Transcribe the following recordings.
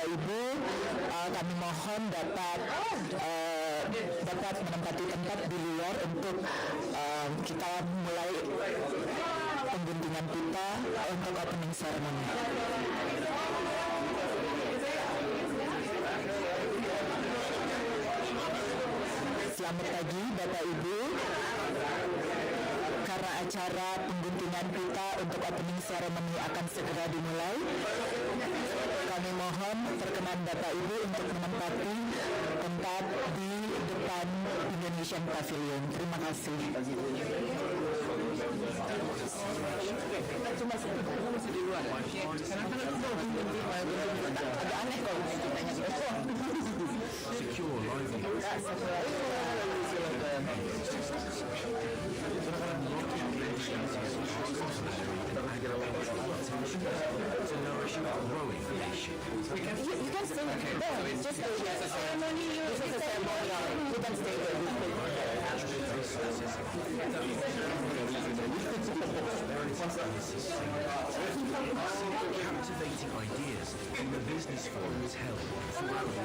Ibu, kami mohon dapat menempati tempat di luar untuk kita mulai pengguntingan kita untuk opening ceremony. Selamat pagi Bapak Ibu. Karena acara pengguntingan kita untuk opening ceremony akan segera dimulai, kami mohon perkenan Bapak Ibu untuk menempati tempat di depan Indonesia Pavilion. Terima kasih. Masih di luar. Agak aneh kalau ditanya gitu. Secure to nourish a growing nation. You can stay there. Just stay there. Ceremony, this is a ceremony. You can stay there. Captivating ideas from the business forums held throughout the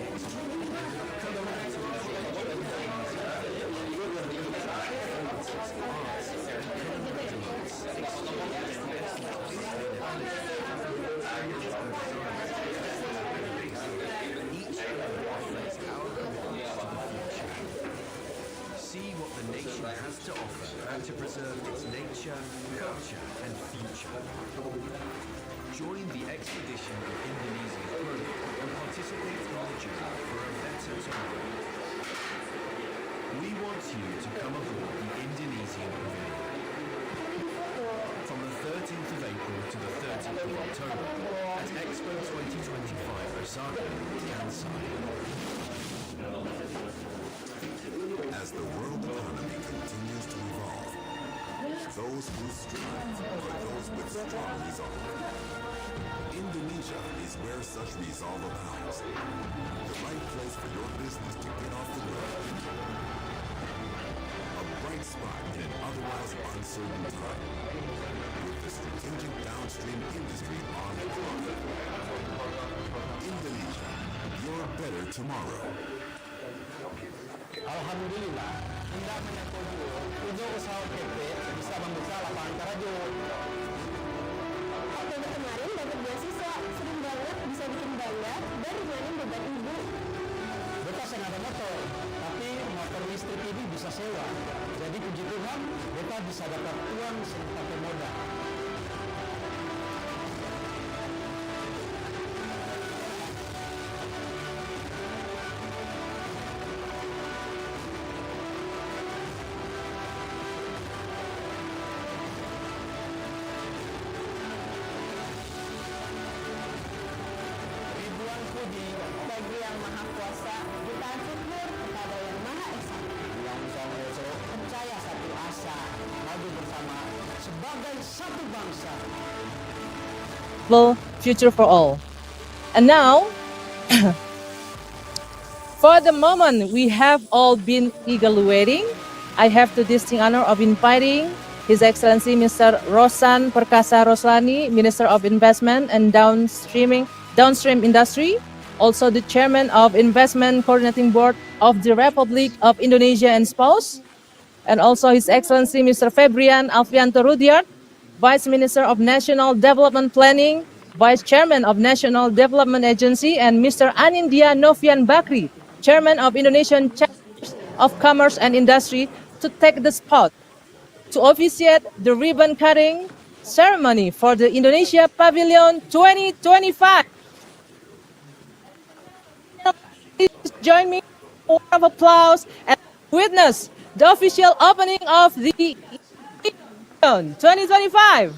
See what the nation has to offer to preserve its nature, culture, and future. Join the expedition of Indonesia's growth and participate in the journey for a better tomorrow. We want you to come aboard the Indonesian Pavilion. From the 13th of April to the 30th of October at Expo 2025 Osaka, Kansai. As the world economy continues to evolve, those who strive are those with strong resolve. Indonesia is where such resolve abounds. The right place for your business to get off the ground. A bright spot in an otherwise uncertain time. With the strategic downstream industry on the clock. Indonesia, your better tomorrow. Alhamdulillah, hendak menyetujui tujuh usaha PT bisa membuka lapangan kerja. Oktober kemarin dapat beasiswa, sering banget bisa bikin bangga dan ringanin beban ibu. Beta senang ada motor, tapi motor listrik ini bisa sewa. Jadi puji Tuhan, beta bisa dapat uang sering pakai modal. Bagi yang maha kuasa, kita syukur kepada yang maha esa. Yang Songo percaya satu asa, maju bersama sebagai satu bangsa. Future for all. And now, for the moment we have all been eagerly waiting, I have the distinct honor of inviting His Excellency Mr. Rosan Perkasa Roslani, Minister of Investment and Downstream Industry, also the Chairman of Investment Coordinating Board of the Republic of Indonesia and spouse, and also His Excellency Mr. Febrian Alfianto Rudyard, Vice Minister of National Development Planning, Vice Chairman of National Development Agency, and Mr. Anindya Novian Bakri, Chairman of Indonesian Chambers of Commerce and Industry, to take the spot to officiate the ribbon cutting ceremony for the Indonesia Pavilion 2025. Please join me for a round of applause and witness the official opening of the Pavilion 2025.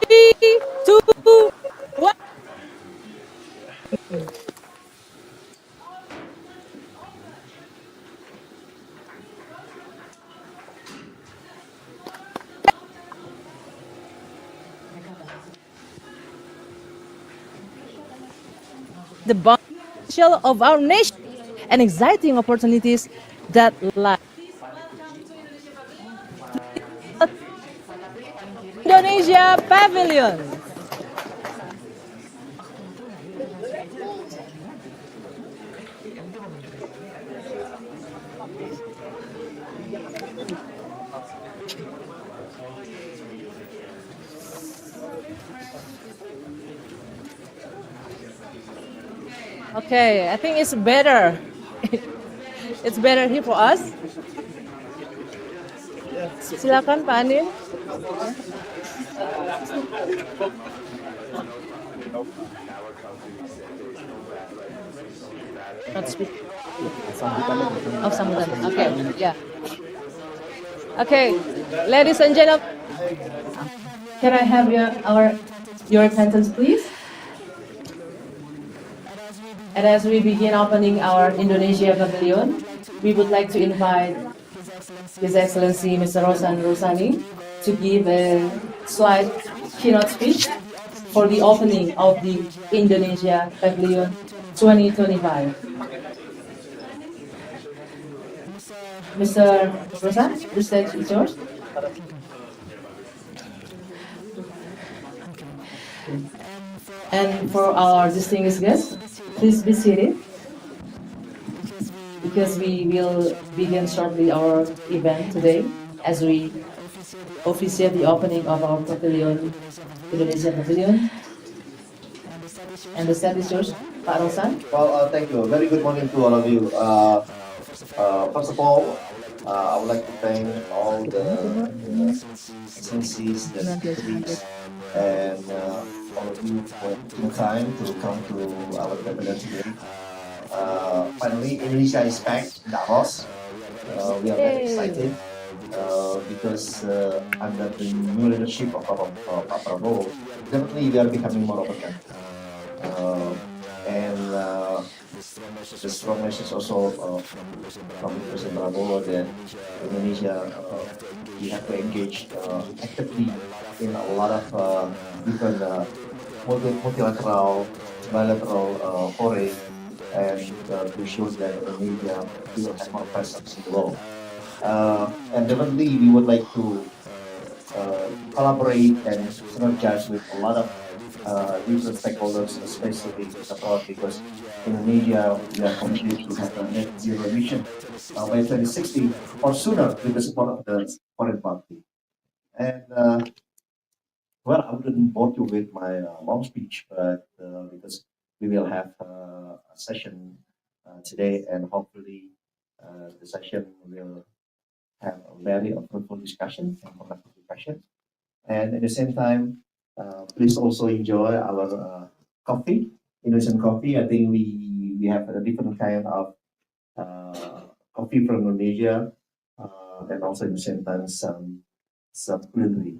3, 2, 1. The potential of our nation and exciting opportunities that lie. Indonesia. Indonesia Pavilion. Okay, I think it's better. It's better here for us. Silakan Pak Anin. Not speak. Oh, sambutan. Okay, yeah. Okay, ladies and gentlemen, can I have your attendance, please? And as we begin opening our Indonesia Pavilion, we would like to invite His Excellency Mr. Rosan Rosani to give a slide keynote speech for the opening of the Indonesia Pavilion 2025. Mr. Rosan, the stage is yours. And for our distinguished guests, please be seated because we will begin shortly our event today as we officiate the opening of our pavilion, Indonesia Pavilion. And the stage is yours, Pak Rosan. Well, thank you. Very good morning to all of you. First of all, I would like to thank all the agencies, the secretaries, and all of you for taking time to come to our pavilion today. Finally, Indonesia is back in Davos. We are very excited because under the new leadership of Pak Prabowo, definitely we are becoming more open. And the strong message also from President Prabowo that Indonesia we have to engage actively in a lot of different multilateral, bilateral foray, and to show that Indonesia will have more presence in the world. And definitely we would like to collaborate and synergize with a lot of different stakeholders, especially abroad, because Indonesia we are committed to have a net zero emission by 2060 or sooner with the support of the foreign party. And well, I wouldn't bore you with my long speech, but because we will have a session today, and hopefully the session will have a very fruitful discussion and productive discussion. And at the same time, please also enjoy our coffee, Indonesian coffee. I think we have a different kind of coffee from Indonesia, and also at the same time some culinary.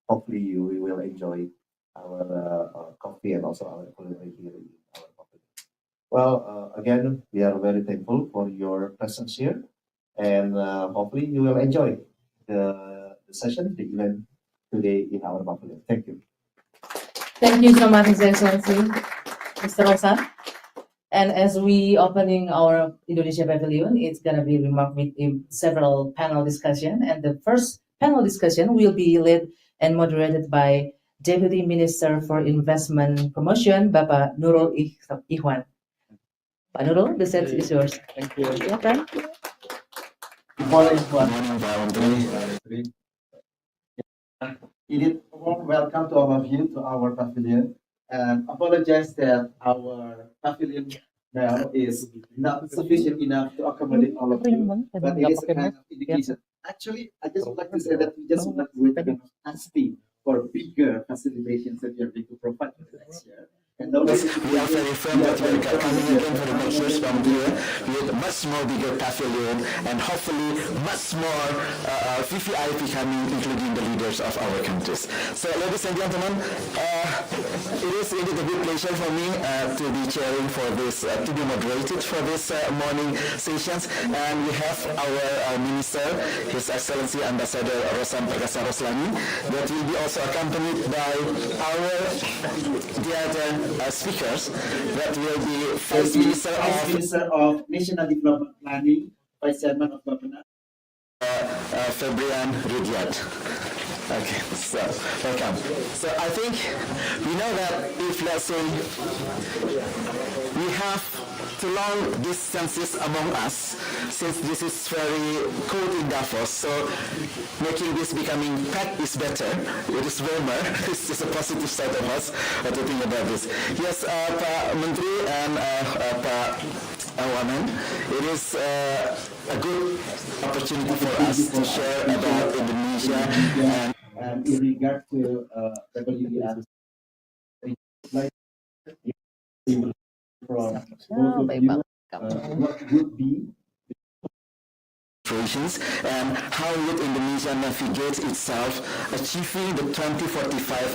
Hopefully you will enjoy our coffee and also our culinary here in our coffee. Well, again, we are very thankful for your presence here, and hopefully you will enjoy the session, the event today in our pavilion. Thank you. Thank you so much, His Excellency, Mr. Rosan. And as we opening our Indonesia Pavilion, it's gonna be remarked with several panel discussion. And the first panel discussion will be led and moderated by Deputy Minister for Investment Promotion, Bapak Nurul Ikhwan. Pak Nurul, the stage is yours. Thank you. Silakan. Good morning, everyone. Indeed, a warm welcome to all of you to our pavilion. And apologize that our pavilion now is not sufficient enough to accommodate all of you, but it is a kind of indication. Actually, I just would like to say that we just would like to wait again asking for bigger facilitations that we are going to provide for the next year. And now We are very firm that we are coming again for the next years from here with much more bigger pavilion and hopefully much more VVIP coming, including the leaders of our countries. So, ladies and gentlemen, it is indeed a big pleasure for me to be chairing for this, to be moderated for this morning sessions. And we have our Minister, His Excellency Ambassador Rosan Roslani, that will be also accompanied by our the other speakers that will be Vice Minister of National Development Planning, Vice Chairman of Bappenas, Febrian Rudyat. Okay, so welcome. So I think we know that if, let's say, we have too long distances among us, since this is very cold in Davos, so making this becoming packed is better. It is warmer. It's just a positive side of us to think about this. Yes, Pak Menteri and Pak Wamen, it is a good opportunity for us to share about Indonesia And in regard to WDR, like from both of you, what would be operations and how would Indonesia navigate itself achieving the 2045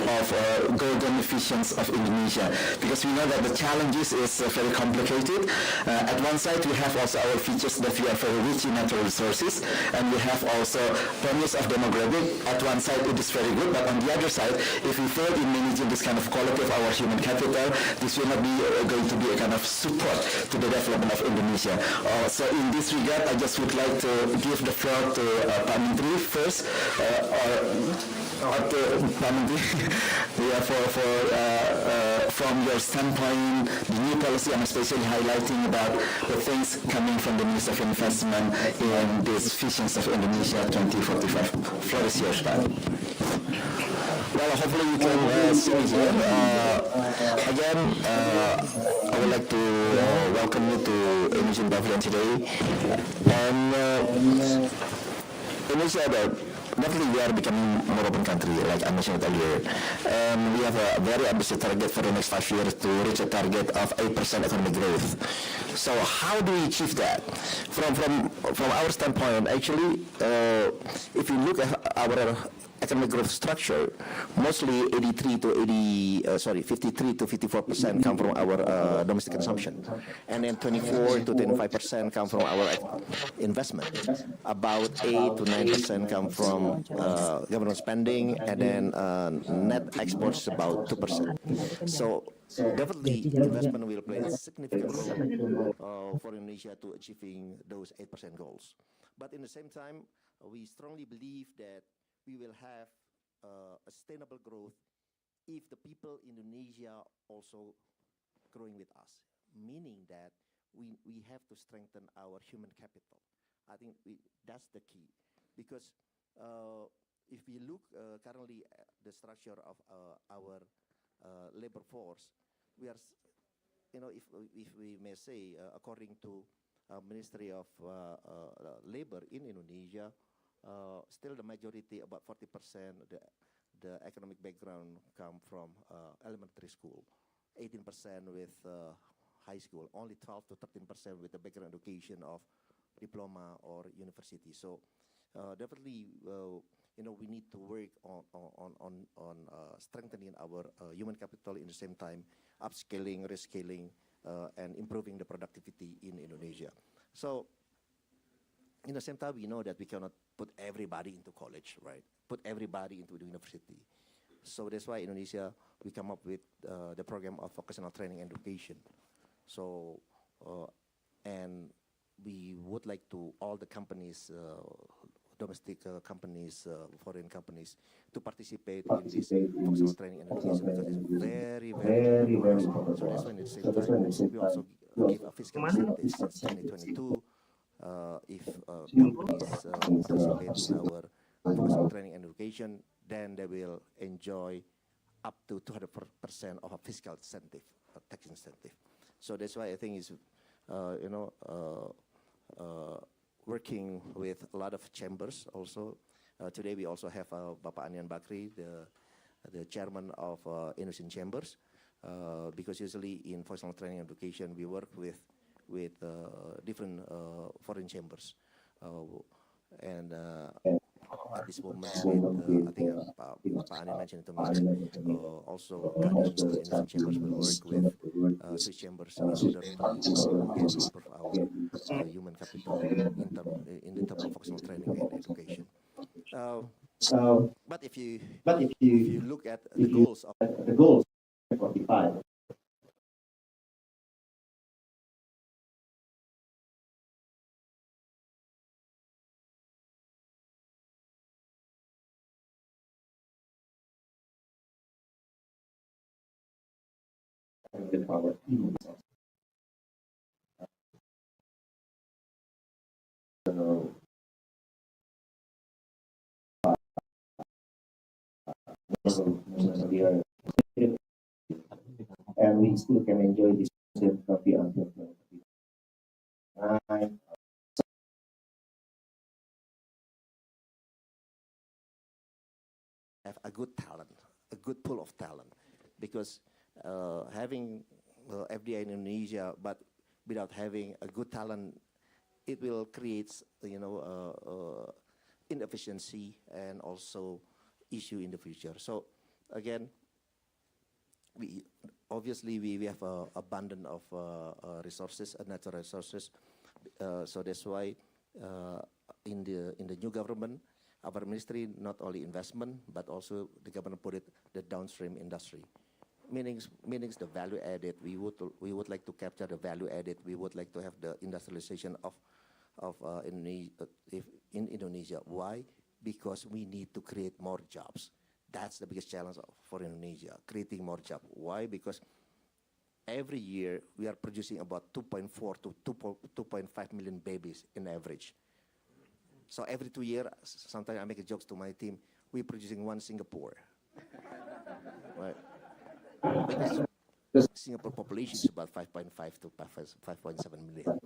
of golden visions of Indonesia, because we know that the challenges is very complicated. At one side we have also our features that we are very rich in natural resources, and we have also promise of demographic. At one side it is very good, but on the other side, if we fail in managing this kind of quality of our human capital, this will not be going to be a kind of support to the development of Indonesia. So in this regard, I just would like to give the floor to Pak Menteri first, or to Pak Menteri, from your standpoint, the new policy, and especially highlighting about the things coming from the Ministry of Investment in these visions of Indonesia 2045. Floor is yours, Pak. Well, hopefully you can see me here. Again, I would like to welcome you to Indonesia Pavilion today. And Indonesia, definitely we are becoming more open country, like I mentioned earlier. And we have a very ambitious target for the next 5 years to reach a target of 8% economic growth. So how do we achieve that? From our standpoint, actually, if you look at our economic growth structure, mostly 53 to 54% come from our domestic consumption, and then 24 to 25% come from our investment. About 8 to 9% come from government spending, and then net exports about 2%. So definitely investment will play a significant role for Indonesia to achieving those 8% goals. But in the same time, we strongly believe that we will have a sustainable growth if the people in Indonesia also growing with us, meaning that we have to strengthen our human capital. I think that's the key, because if we look currently at the structure of our labor force, we are, if we may say, according to Ministry of Labor in Indonesia, still the majority, about 40%, the economic background come from elementary school, 18% with high school, only 12 to 13% with the background education of diploma or university. So definitely, we need to work on strengthening our human capital, in the same time upscaling, reskilling, and improving the productivity in Indonesia. So in the same time, we know that we cannot put everybody into college, right? Put everybody into the university. So that's why Indonesia, we come up with the program of vocational training and education. So, and we would like to all the companies, domestic companies, foreign companies, to participate in this vocational training and education, because it's very, very important. So that's why at the same time, we also give a fiscal incentive since 2022. If companies participate in our vocational training and education, then they will enjoy up to 200% of a fiscal incentive, a tax incentive. So that's why I think is, working with a lot of chambers also. Today we also have Bapak Anian Bakri, the chairman of Indonesian Chambers, because usually in vocational training and education we work with different foreign chambers, and at this moment, I think Pak Ani mentioned to me, also Indonesian chambers will work with Swiss chambers in order to again improve our human capital in the term of vocational training and education. But if you look at the goals of the goals 45, power human resources. So, we are, and we still can enjoy this coffee until have a good talent, a good pool of talent, because having FDI in Indonesia, but without having a good talent, it will create, inefficiency and also issue in the future. So again, we obviously we have abundance of resources, natural resources. So that's why in the new government, our ministry not only investment but also the government put it the downstream industry, meaning the value added. We would like to capture the value added. We would like to have the industrialization of in Indonesia. Why? Because we need to create more jobs. That's the biggest challenge for Indonesia, creating more jobs. Why? Because every year we are producing about 2.4 to 2.5 million babies in average. So every 2 years, sometimes I make a jokes to my team, we're producing one Singapore. Right? Because Singapore population is about 5.5 to 5.7 million.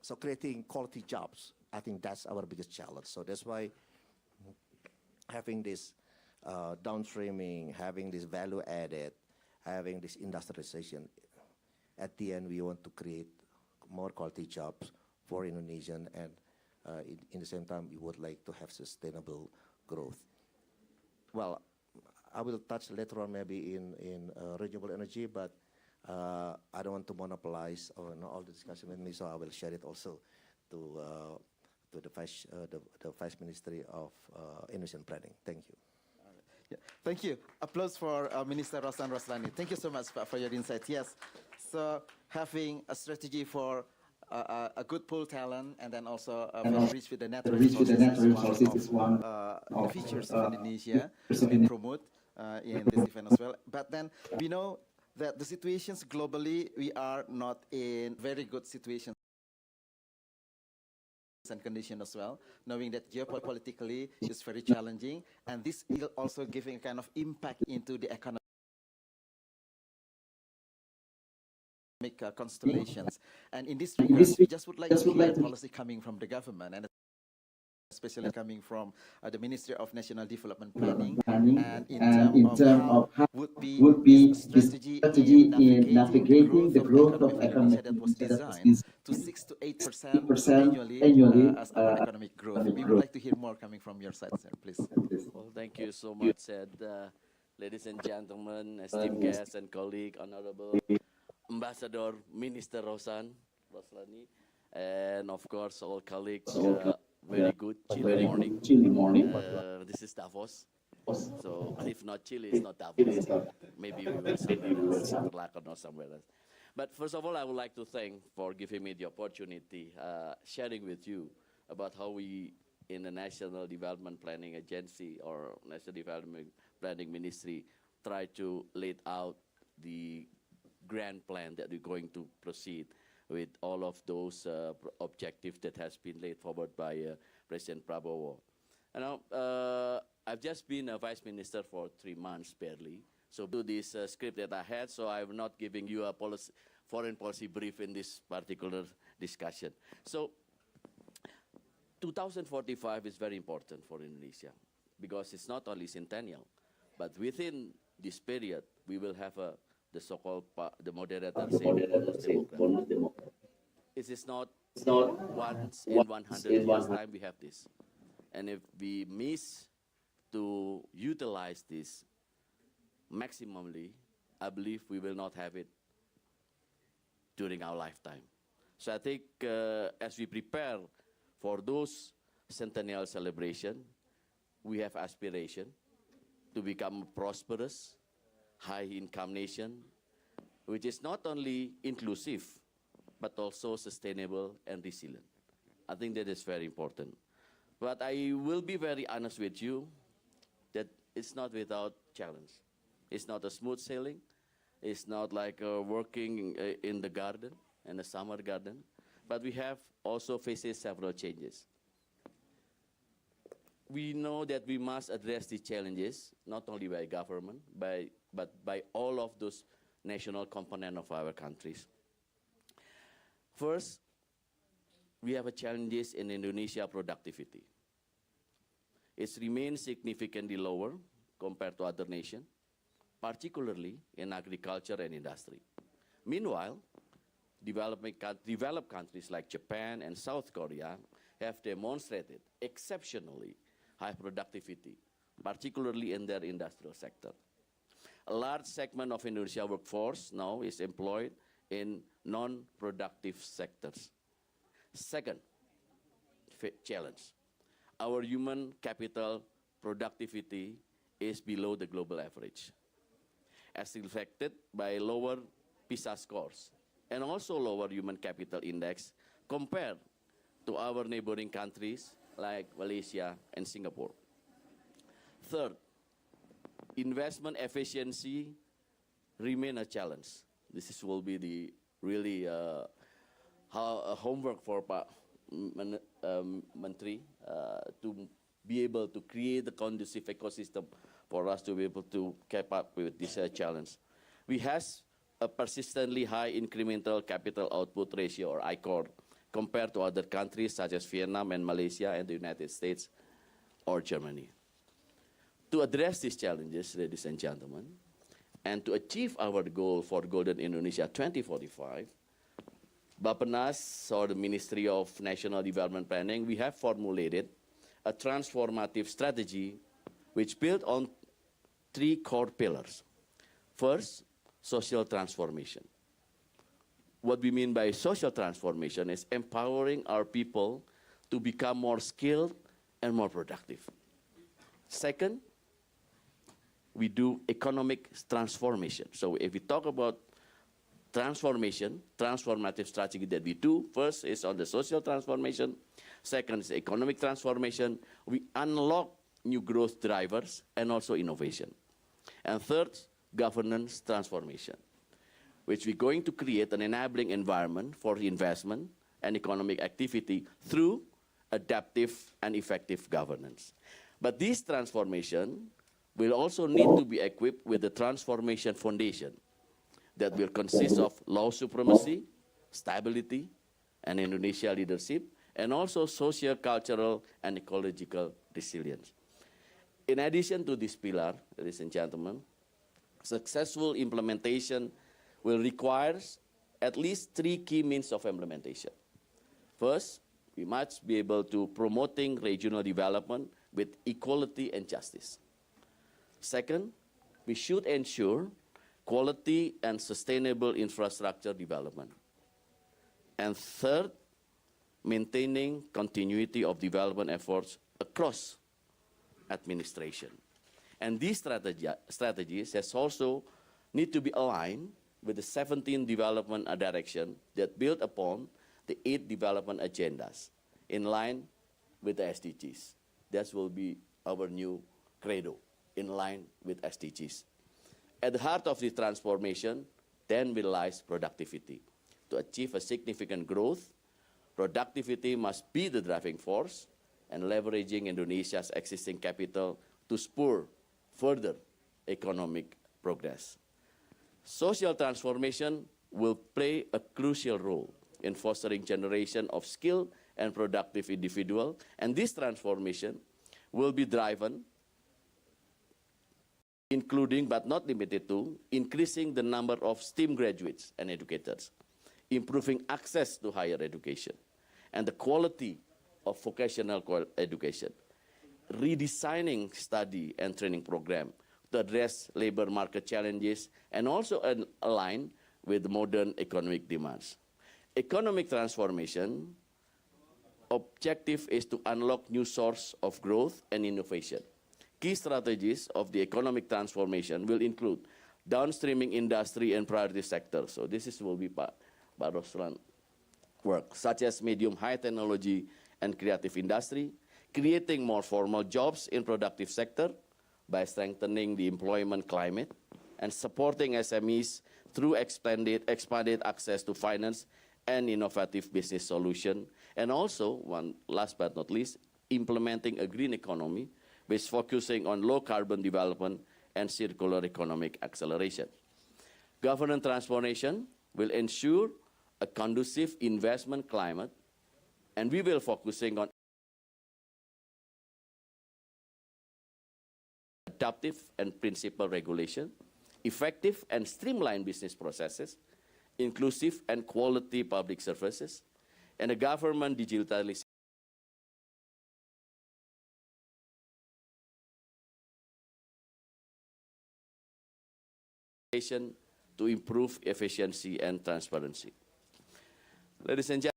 So creating quality jobs, I think that's our biggest challenge. So that's why having this downstreaming, having this value added, having this industrialization, at the end we want to create more quality jobs for Indonesian, and in the same time we would like to have sustainable growth. Well, I will touch later on maybe in renewable energy, but I don't want to monopolize all the discussion with me, so I will share it also to the Vice Ministry of Indonesian Planning. Thank you. Yeah. Thank you. Applause for Minister Roslani. Thank you so much for your insight. Yes, so having a strategy for a good pool talent and then also reach with the natural resources is one of the features of Indonesia we promote in this event as well. But then we know that the situations globally, we are not in very good situations and condition as well, knowing that geopolitically is very challenging, and this will also giving a kind of impact into the economic constellations. And in this regard, we just would like to hear policy coming from the government, and especially coming from the Ministry of National Development Planning, and in terms of how would be this strategy in navigating the growth of economic that was designed to 6 to 8% annually as our economic growth. We would like to hear more coming from your side, sir, please. Well, thank you so much, Ed. Ladies and gentlemen, esteemed guests and colleagues, Honorable Ambassador Minister Roslani, and of course all colleagues. Very good chilly morning. This is Davos. So if not chilly, it's not Davos. Maybe we will somewhere else, Interlaken or somewhere else. But first of all, I would like to thank for giving me the opportunity, sharing with you about how we in the National Development Planning Agency or National Development Planning Ministry try to lay out the grand plan that we're going to proceed with all of those objectives that has been laid forward by President Prabowo. And now, I've just been a Vice Minister for 3 months barely. So do this script that I had, so I'm not giving you a foreign policy brief in this particular discussion. So 2045 is very important for Indonesia because it's not only centennial, but within this period, we will have the so-called, the moderator say, bonus democracy. It is not once in 100 years time we have this. And if we miss to utilize this maximally, I believe we will not have it during our lifetime. So I think as we prepare for those centennial celebration, we have aspiration to become a prosperous, high-income nation, which is not only inclusive, but also sustainable and resilient. I think that is very important. But I will be very honest with you that it's not without challenge. It's not a smooth sailing. It's not like working in the garden, in the summer garden, but we have also faces several changes. We know that we must address these challenges, not only by government, but by all of those national components of our countries. First, we have a challenges in Indonesia productivity. It remains significantly lower compared to other nations, particularly in agriculture and industry. Meanwhile, developed countries like Japan and South Korea have demonstrated exceptionally high productivity, particularly in their industrial sector. A large segment of Indonesia workforce now is employed in non-productive sectors. Second challenge, our human capital productivity is below the global average, as reflected by lower PISA scores and also lower human capital index compared to our neighboring countries like Malaysia and Singapore. Third, investment efficiency remain a challenge. This will be the really homework for Menteri to be able to create a conducive ecosystem for us to be able to keep up with this challenge. We have a persistently high incremental capital output ratio, or ICOR, compared to other countries such as Vietnam and Malaysia and the United States or Germany. To address these challenges, ladies and gentlemen, and to achieve our goal for Golden Indonesia 2045, Bappenas, or the Ministry of National Development Planning, we have formulated a transformative strategy which built on 3 core pillars. First, social transformation. What we mean by social transformation is empowering our people to become more skilled and more productive. Second, we do economic transformation. So if we talk about transformation, transformative strategy that we do, first is on the social transformation, second is economic transformation. We unlock new growth drivers and also innovation. And third, governance transformation, which we're going to create an enabling environment for investment and economic activity through adaptive and effective governance. But this transformation will also need to be equipped with the transformation foundation that will consist of law supremacy, stability, and Indonesia leadership, and also social, cultural, and ecological resilience. In addition to this pillar, ladies and gentlemen, successful implementation will require at least 3 key means of implementation. First, we must be able to promoting regional development with equality and justice. Second, we should ensure quality and sustainable infrastructure development. And third, maintaining continuity of development efforts across administration. And these strategies has also need to be aligned with the 17 development direction that build upon the 8 development agendas in line with the SDGs. That will be our new credo, in line with SDGs. At the heart of the transformation, then will lies productivity. To achieve a significant growth, productivity must be the driving force, and leveraging Indonesia's existing capital to spur further economic progress. Social transformation will play a crucial role in fostering generation of skilled and productive individuals, and this transformation will be driven, including but not limited to, increasing the number of STEM graduates and educators, improving access to higher education, and the quality of vocational education, redesigning study and training program to address labor market challenges and also align with modern economic demands. Economic transformation objective is to unlock new source of growth and innovation. Key strategies of the economic transformation will include downstreaming industry and priority sectors. So this will be Pak Roslan work, such as medium high technology and creative industry, creating more formal jobs in productive sector by strengthening the employment climate and supporting SMEs through expanded access to finance and innovative business solution. And also, last but not least, implementing a green economy which focusing on low carbon development and circular economic acceleration. Governance transformation will ensure a conducive investment climate, and we will focusing on adaptive and principled regulation, effective and streamlined business processes, inclusive and quality public services, and a government digitalization to improve efficiency and transparency. Ladies and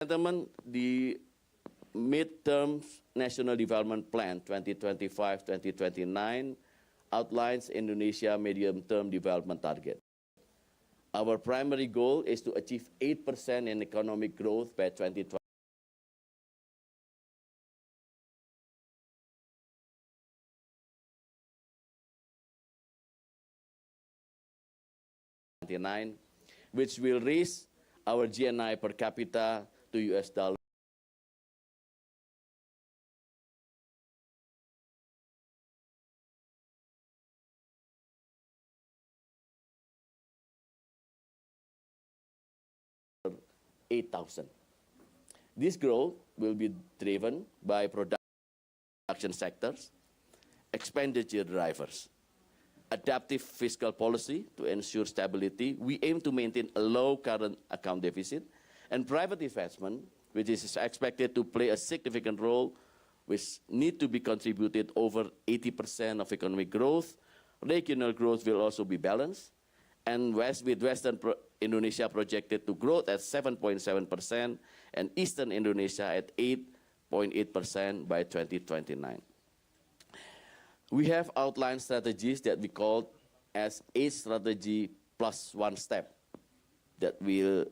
gentlemen, the Midterm National Development Plan 2025-2029 outlines Indonesia medium-term development target. Our primary goal is to achieve 8% in economic growth by 2020. Which will raise our GNI per capita to $. $8,000. This growth will be driven by production sectors, expenditure drivers, adaptive fiscal policy to ensure stability. We aim to maintain a low current account deficit, and private investment, which is expected to play a significant role, which need to be contributed over 80% of economic growth. Regional growth will also be balanced, and with Western Indonesia projected to grow at 7.7% and Eastern Indonesia at 8.8% by 2029. We have outlined strategies that we call as 8 strategy plus 1 step that will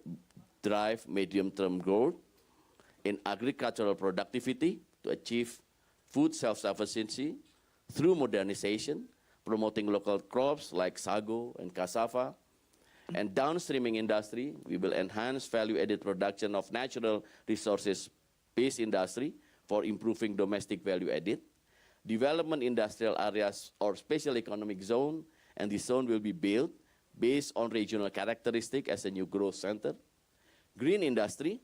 drive medium-term growth in agricultural productivity to achieve food self-sufficiency through modernization, promoting local crops like sago and cassava, and downstreaming industry. We will enhance value-added production of natural resources-based industry for improving domestic value-added. Development industrial areas or special economic zone, and the zone will be built based on regional characteristic as a new growth center. Green industry,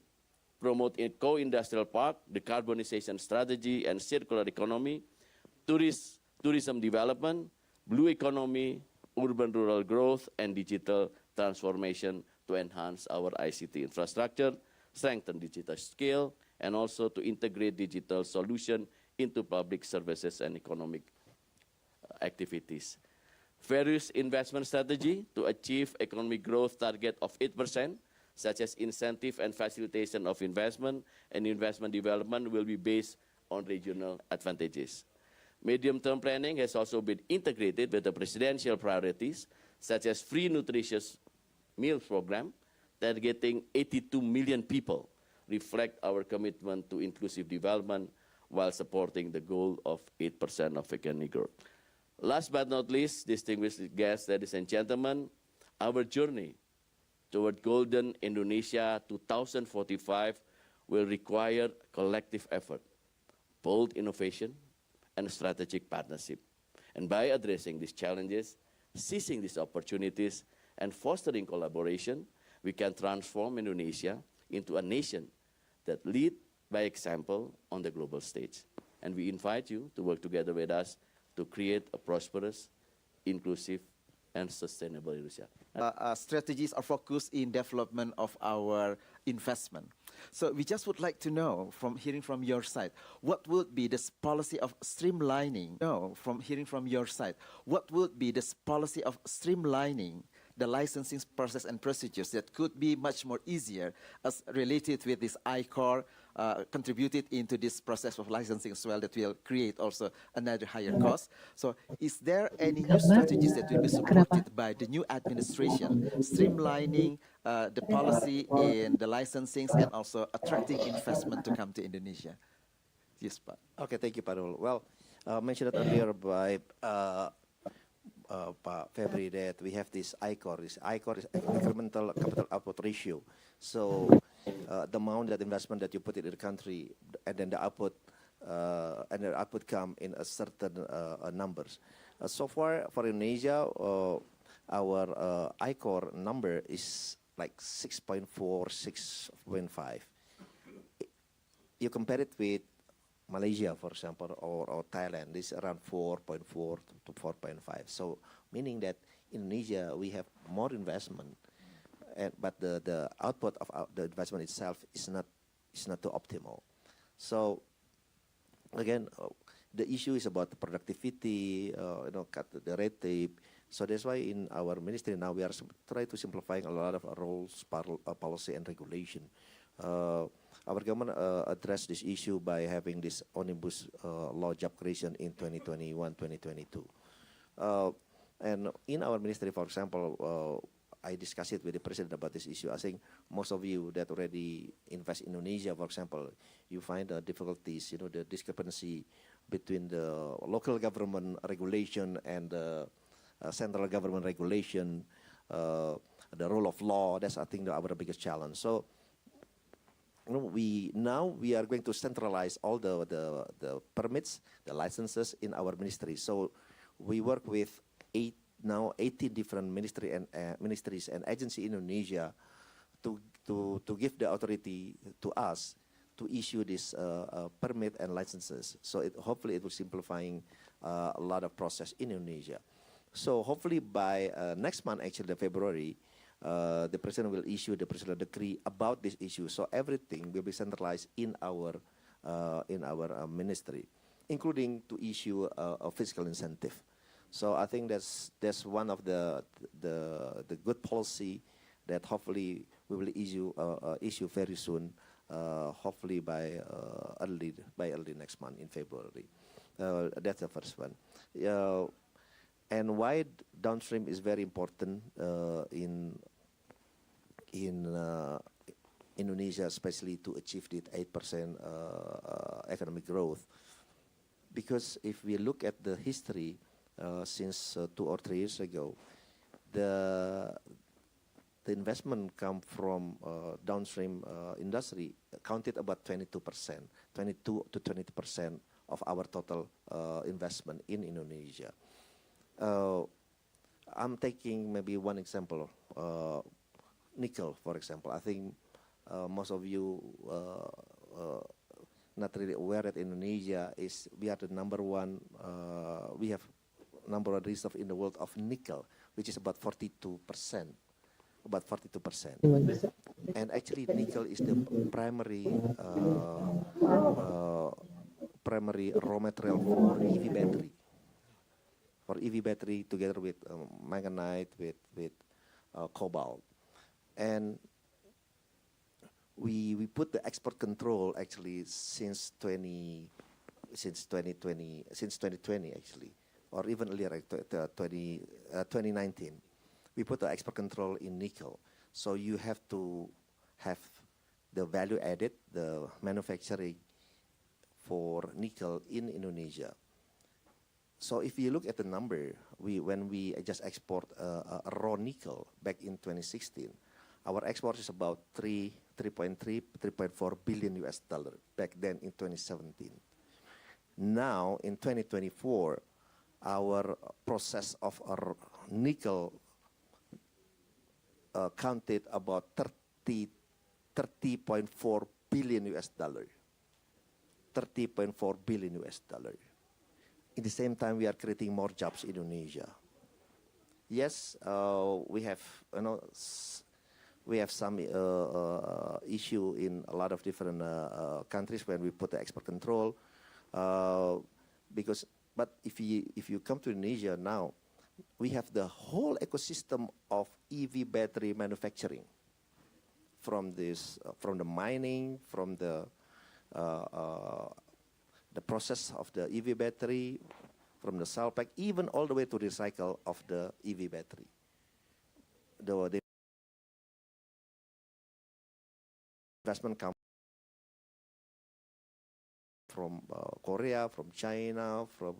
promote a co-industrial park, decarbonization strategy and circular economy, tourism development, blue economy, urban-rural growth, and digital transformation to enhance our ICT infrastructure, strengthen digital skill, and also to integrate digital solution into public services and economic activities. Various investment strategy to achieve economic growth target of 8%, such as incentive and facilitation of investment and investment development will be based on regional advantages. Medium-term planning has also been integrated with the presidential priorities, such as free nutritious meals program, targeting 82 million people, reflect our commitment to inclusive development while supporting the goal of 8% of economic growth. Last but not least, distinguished guests, ladies and gentlemen, our journey toward Golden Indonesia 2045 will require collective effort, bold innovation, and strategic partnership. And by addressing these challenges, seizing these opportunities, and fostering collaboration, we can transform Indonesia into a nation that leads by example on the global stage. And we invite you to work together with us to create a prosperous, inclusive, and sustainable Indonesia. Strategies are focused in development of our investment. So we just would like to know, from hearing from your side, what would be this policy of streamlining? What would be this policy of streamlining the licensing process and procedures that could be much more easier as related with this ICOR contributed into this process of licensing as well, that will create also another higher cost. So is there any new strategies that will be supported by the new administration, streamlining the policy in the licensings and also attracting investment to come to Indonesia? Yes, Pak. Okay, thank you, Pak Nurul. Well, mentioned earlier by Pak Febri that we have this ICOR. This ICOR is incremental capital output ratio. So the amount that investment that you put in the country, and then the output come in a certain numbers. So far for Indonesia, our ICOR number is like 6.4, 6.5. You compare it with Malaysia, for example, or Thailand, this is around 4.4 to 4.5. So meaning that Indonesia, we have more investment, but the output of the investment itself is not too optimal. So again, the issue is about the productivity, cut the red tape. So that's why in our ministry now we are trying to simplifying a lot of rules, policy, and regulation. Our government addressed this issue by having this omnibus law job creation in 2021-2022. And in our ministry, for example, I discussed it with the president about this issue. I think most of you that already invest in Indonesia, for example, you find the difficulties, the discrepancy between the local government regulation and the central government regulation, the rule of law. That's, I think, our biggest challenge. So we are going to centralize all the permits, the licenses in our ministry. So we work with 18 different ministries and agencies in Indonesia to give the authority to us to issue this permit and licenses. So hopefully it will simplifying a lot of process in Indonesia. So hopefully by next month, actually February, the president will issue the presidential decree about this issue. So everything will be centralized in our ministry, including to issue a fiscal incentive. So I think that's one of the good policy that hopefully we will issue very soon. Hopefully by early next month in February. That's the first one. And why downstream is very important in Indonesia, especially to achieve the 8% economic growth. Because if we look at the history since 2 or 3 years ago, the investment come from downstream industry counted about 22% to 20% of our total investment in Indonesia. I'm taking maybe one example, nickel, for example. I think most of you not really aware that Indonesia we are the number one, we have number one reserve in the world of nickel, which is about 42%. About 42%. And actually nickel is the primary raw material for EV battery. For EV battery together with manganite, with cobalt. And we put the export control actually since 2020 actually, or even earlier, 2019. We put the export control in nickel. So you have to have the value added, the manufacturing for nickel in Indonesia. So if you look at the number, when we just export raw nickel back in 2016, our export is about 3.4 billion US dollar back then in 2017. Now in 2024, our process of nickel counted about 30.4 billion US dollar. 30.4 billion US dollar. At the same time, we are creating more jobs in Indonesia. Yes, we have some issue in a lot of different countries when we put the export control. But if you come to Indonesia now, we have the whole ecosystem of EV battery manufacturing, from the mining, from the process of the EV battery, from the cell pack, even all the way to the cycle of the EV battery. The investment comes from Korea, from China, from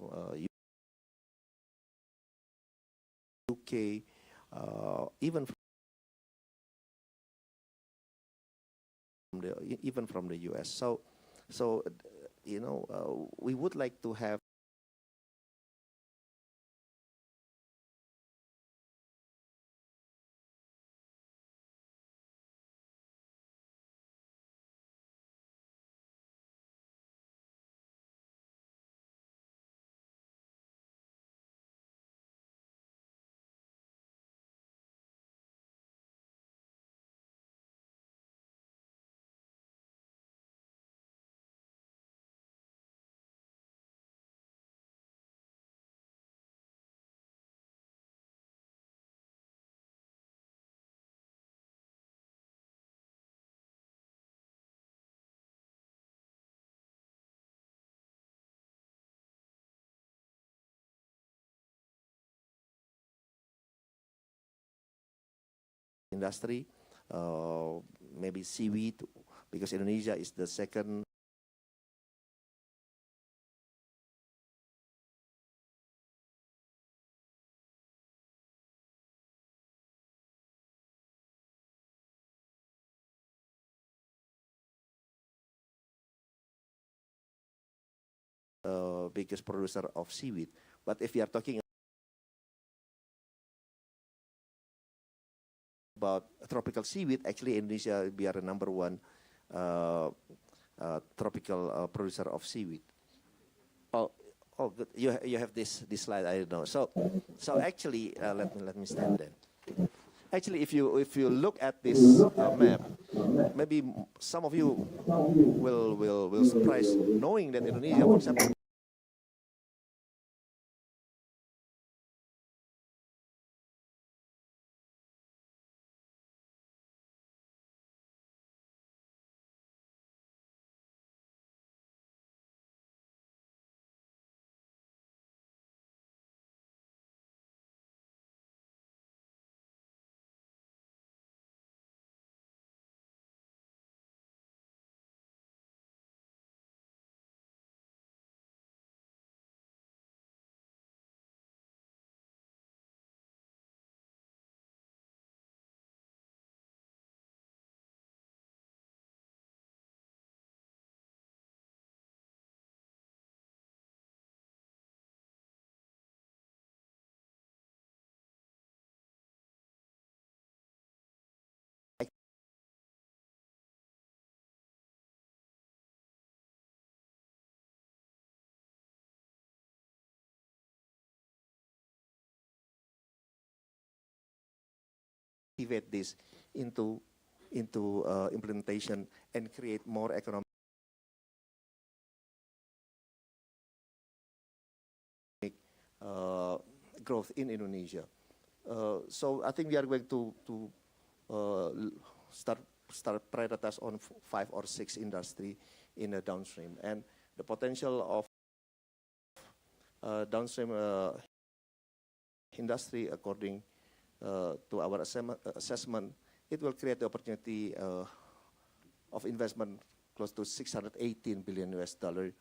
UK, even from the US. So we would like to have industry, maybe seaweed, because Indonesia is the second biggest producer of seaweed. But if you are talking about tropical seaweed, actually Indonesia, we are the number one tropical producer of seaweed. Oh, good. You have this slide. I don't know. So actually, let me stand there. Actually, if you look at this map, maybe some of you will surprise knowing that Indonesia, for example, activate this into implementation and create more economic growth in Indonesia. So I think we are going to start prioritize on 5 or 6 industry in the downstream, and the potential of downstream industry, according to our assessment, it will create the opportunity of investment close to $618 billion until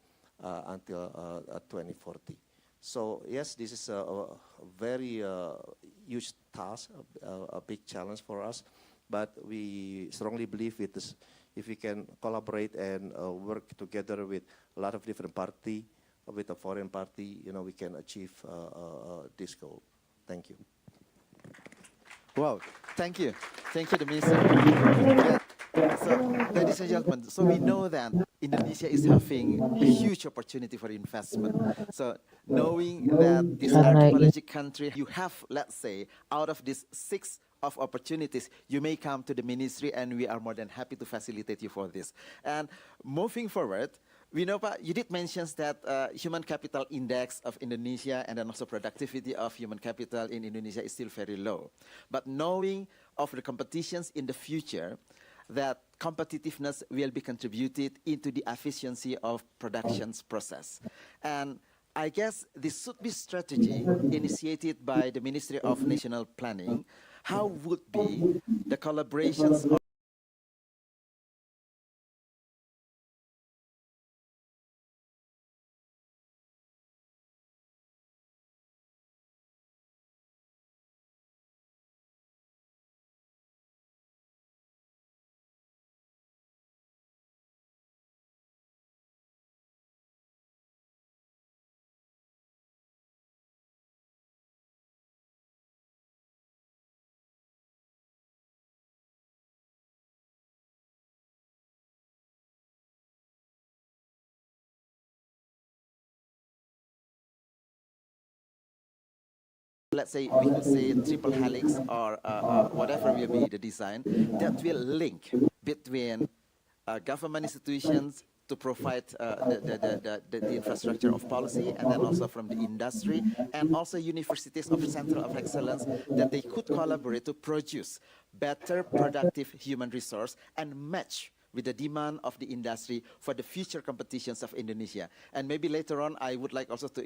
2040. So yes, this is a very huge task, a big challenge for us, but we strongly believe with this, if we can collaborate and work together with a lot of different parties, with a foreign party, we can achieve this goal. Thank you. Wow, thank you. Thank you, the Minister. So, ladies and gentlemen, so we know that Indonesia is having a huge opportunity for investment. So, knowing that this archipelagic country, you have, let's say, out of these 6 of opportunities, you may come to the ministry, and we are more than happy to facilitate you for this. And moving forward, we know, Pak, you did mention that human capital index of Indonesia and then also productivity of human capital in Indonesia is still very low. But knowing of the competitions in the future, that competitiveness will be contributed into the efficiency of production's process. And I guess this should be strategy initiated by the Ministry of National Planning. How would be the collaborations of let's say we could say triple helix or whatever will be the design that will link between government institutions to provide the infrastructure of policy, and then also from the industry, and also universities of center of excellence, that they could collaborate to produce better productive human resource and match with the demand of the industry for the future competitions of Indonesia. And maybe later on, I would like also to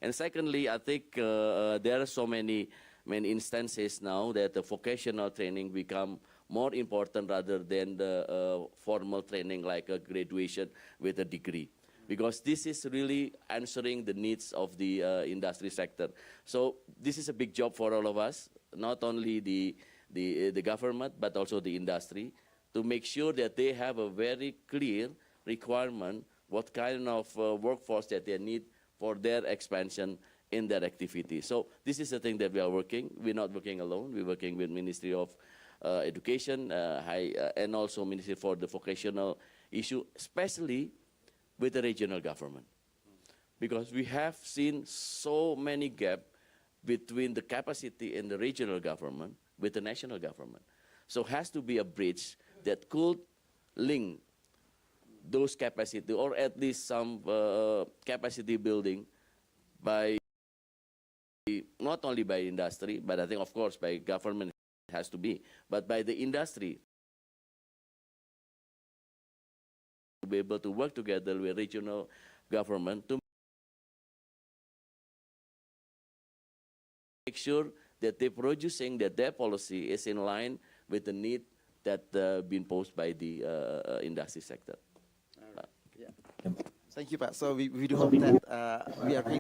And secondly, I think there are so many instances now that the vocational training become more important rather than the formal training like a graduation with a degree. Because this is really answering the needs of the industry sector. So this is a big job for all of us, not only the government, but also the industry, to make sure that they have a very clear requirement what kind of workforce that they need for their expansion in their activity. So this is the thing that we are working. We're not working alone. We're working with Ministry of Education and also Ministry for the vocational issue, especially with the regional government. Because we have seen so many gaps between the capacity in the regional government with the national government. So has to be a bridge that could link those capacity, or at least some capacity building by not only by industry, but I think of course by government it has to be, but by the industry to be able to work together with regional government to make sure that they're producing, that their policy is in line with the need that been posed by the industry sector. Thank you, Pak. So we do hope that we are going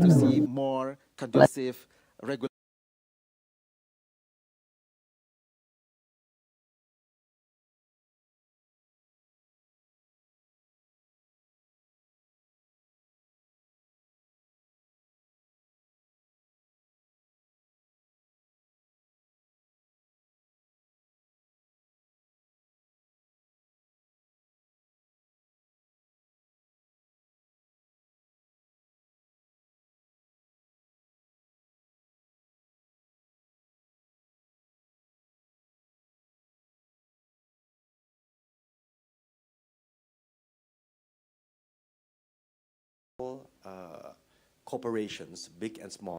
to see more conducive regulation. Corporations, big and small,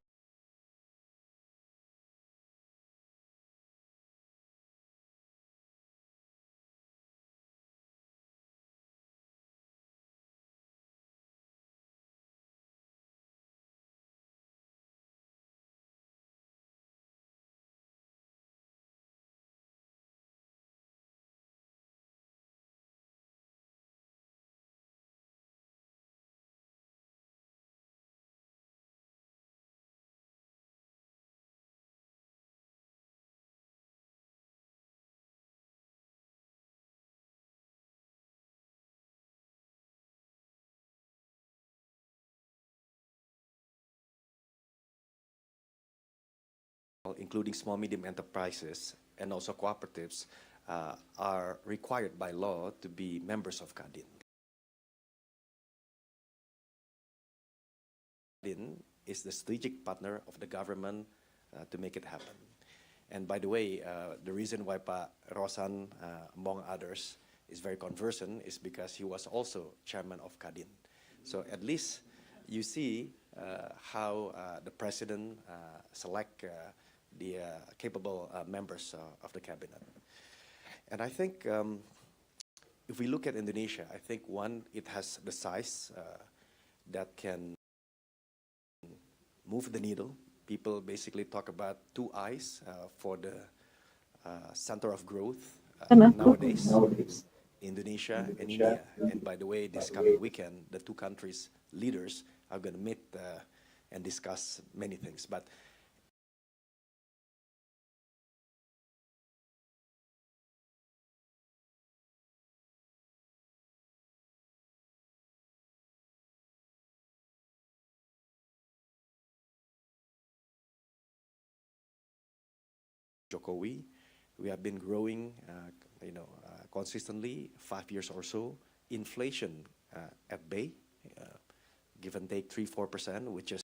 including small, medium enterprises and also cooperatives, are required by law to be members of Kadin. Kadin is the strategic partner of the government to make it happen. And by the way, the reason why Pak Rosan, among others, is very conversant is because he was also chairman of Kadin. So at least you see how the president select the capable members of the cabinet. And I think if we look at Indonesia, I think one, it has the size that can move the needle. People basically talk about two eyes for the center of growth nowadays, Indonesia and India. And by the way, this coming weekend, the two countries' leaders are going to meet and discuss many things. But Jokowi, we have been growing, consistently 5 years or so. Inflation at bay, give and take 3-4%, which is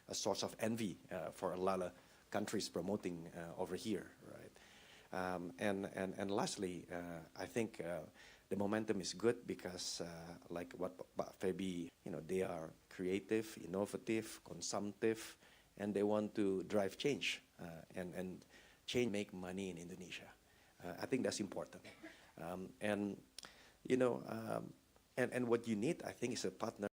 a source of envy for a lot of countries promoting over here, right? And lastly, I think the momentum is good because, like what Febi, they are creative, innovative, consumptive, and they want to drive change and change, make money in Indonesia. I think that's important. And what you need, I think, is a partner.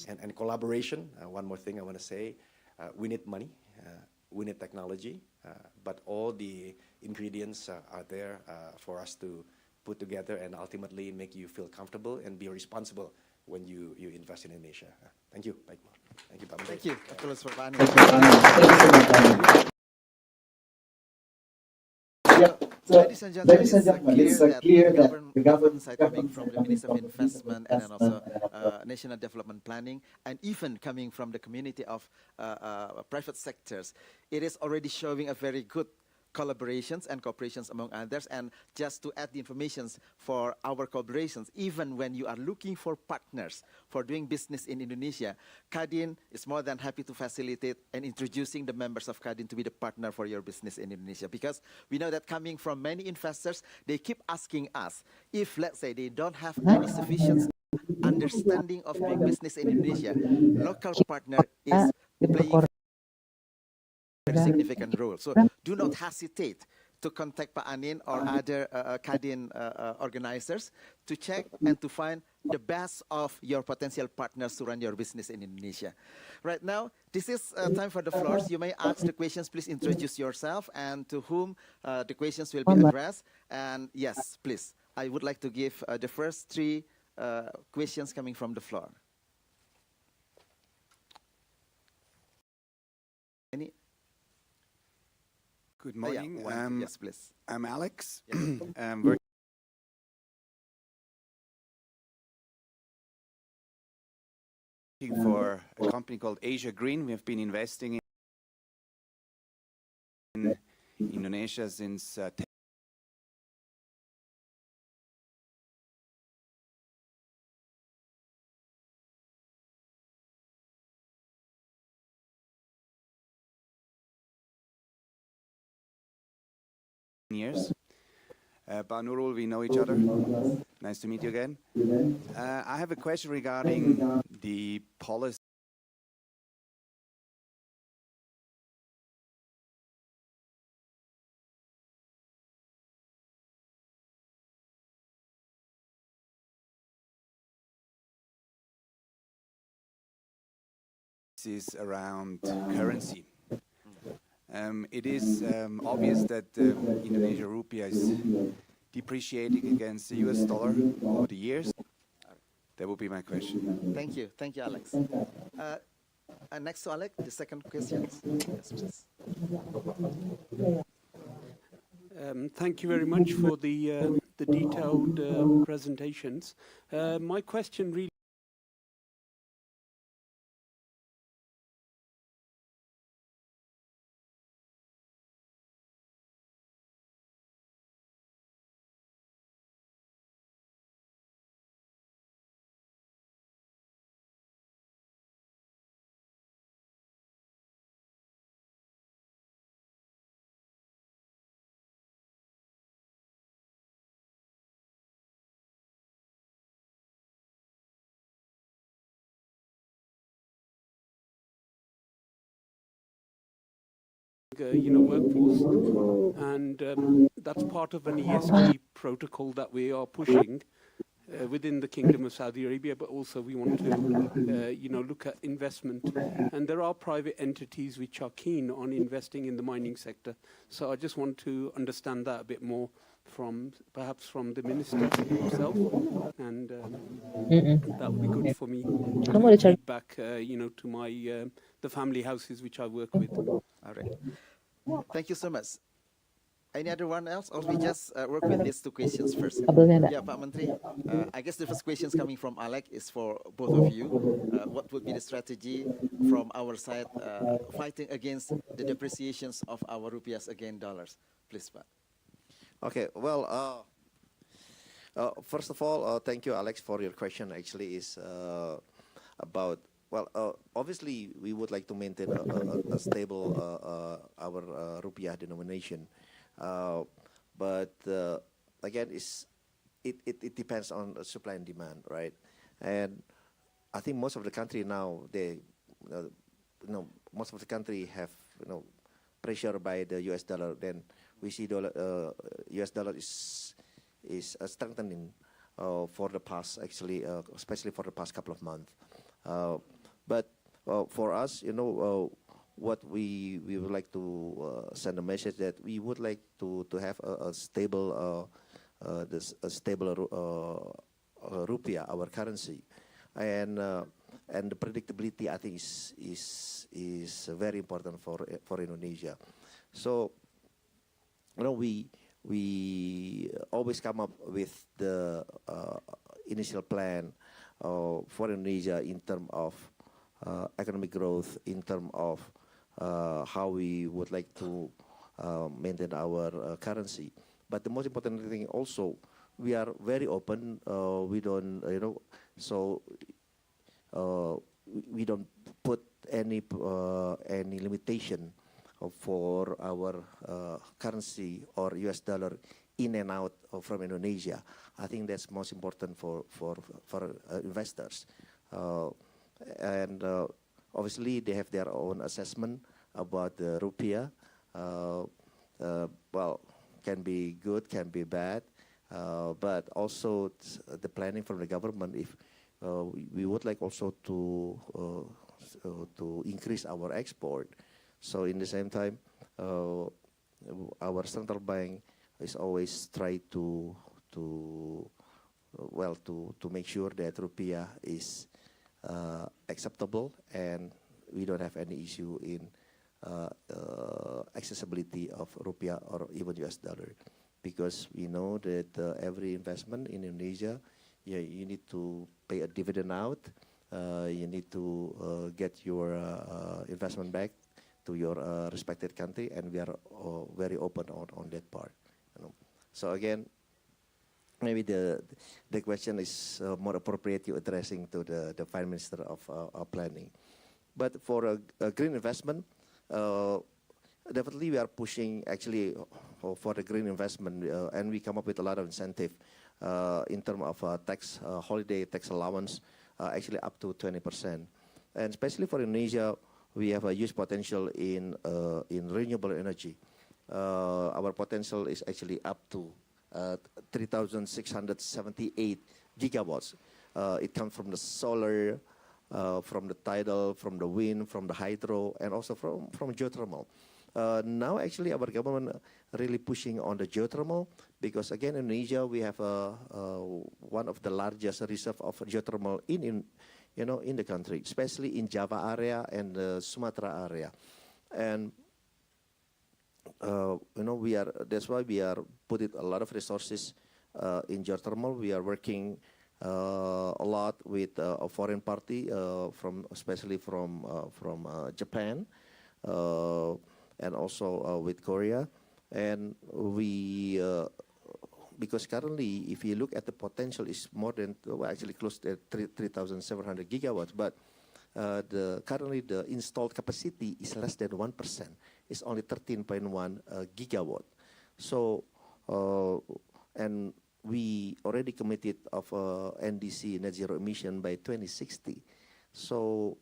And collaboration, one more thing I want to say, we need money, we need technology, but all the ingredients are there for us to put together and ultimately make you feel comfortable and be responsible when you invest in Indonesia. Thank you. Thank you, Pak Menteri. Thank you. Applause for Pak Ladies and gentlemen, it's clear that the government side coming from the Ministry of Investment and then also National Development Planning, and even coming from the community of private sectors, it is already showing a very good collaborations and cooperations among others. And just to add the informations for our collaborations, even when you are looking for partners for doing business in Indonesia, Kadin is more than happy to facilitate and introducing the members of Kadin to be the partner for your business in Indonesia. Because we know that coming from many investors, they keep asking us if, let's say, they don't have any sufficient understanding of doing business in Indonesia, local partner is playing a significant role. So do not hesitate to contact Pak Anin or other Kadin organizers to check and to find the best of your potential partners to run your business in Indonesia. Right now, this is time for the floors. You may ask the questions. Please introduce yourself and to whom the questions will be addressed. And yes, please, I would like to give the first three questions coming from the floor. Any? Good morning. Yes, please. I'm Alex. Yes. Working for a company called Asia Green. We have been investing in Indonesia since 10 years. Pak Nurul, we know each other. Nice to meet you again. I have a question regarding the policy around currency. It is obvious that Indonesia rupiah is depreciating against the US dollar over the years. That would be my question. Thank you, Alex. Next to Alex, the second question. Yes, please. Thank you very much for the detailed presentations. My question really workforce, and that's part of an ESG protocol that we are pushing within the Kingdom of Saudi Arabia, but also we want to look at investment, and there are private entities which are keen on investing in the mining sector. So I just want to understand that a bit more perhaps from the minister himself, and that would be good for me to feedback to my the family houses which I work with. All right. Thank you so much. Any other one else, or we just work with these two questions first? Yeah, Pak Menteri. I guess the first question coming from Alec is for both of you. What would be the strategy from our side fighting against the depreciations of our rupiahs against dollars? Please, Pak. Okay, well, first of all, thank you, Alex, for your question. Actually, is about, well, obviously, we would like to maintain a stable our rupiah denomination, but again, it depends on supply and demand, right? And I think most of the country now, most of the country have pressure by the U.S. dollar. Then we see U.S. dollar is strengthening for the past, actually, especially for the past couple of months. But for us, what we would like to send a message that we would like to have a stable rupiah, our currency, and the predictability, I think, is very important for Indonesia. So we always come up with the initial plan for Indonesia in terms of economic growth, in terms of how we would like to maintain our currency. But the most important thing also, we are very open. We don't, we don't put any limitation for our currency or U.S. dollar in and out from Indonesia. I think that's most important for investors. And obviously, they have their own assessment about the rupiah. Well, can be good, can be bad, but also the planning from the government. If we would like also to increase our export. So in the same time, our central bank is always try to make sure that rupiah is acceptable, and we don't have any issue in accessibility of rupiah or even US dollar, because we know that every investment in Indonesia, you need to pay a dividend out, you need to get your investment back to your respected country, and we are very open on that part. So again, maybe the question is more appropriate you addressing to the Prime Minister of Planning. But for a green investment, definitely we are pushing actually for the green investment, and we come up with a lot of incentive in terms of tax holiday, tax allowance, actually up to 20%. And especially for Indonesia, we have a huge potential in renewable energy. Our potential is actually up to 3,678 gigawatts. It comes from the solar, from the tidal, from the wind, from the hydro, and also from geothermal. Now, actually, our government really pushing on the geothermal, because again, in Indonesia, we have one of the largest reserve of geothermal in the country, especially in Java area and the Sumatra area. And that's why we are putting a lot of resources in geothermal. We are working a lot with a foreign party, especially from Japan, and also with Korea. And we, because currently, if you look at the potential, is more than actually close to 3,700 gigawatts. But currently the installed capacity is less than 1%. It's only 13.1 gigawatt. So, and we already committed of NDC, net zero emission, by 2060. So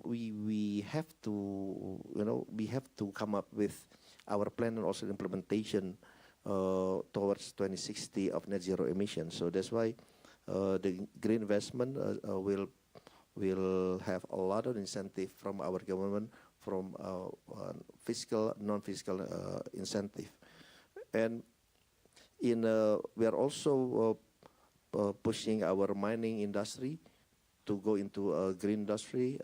we have to, we have to come up with our plan and also implementation towards 2060 of net zero emission. So that's why the green investment will have a lot of incentive from our government, from fiscal, non-fiscal incentive. And we are also pushing our mining industry to go into a green industry.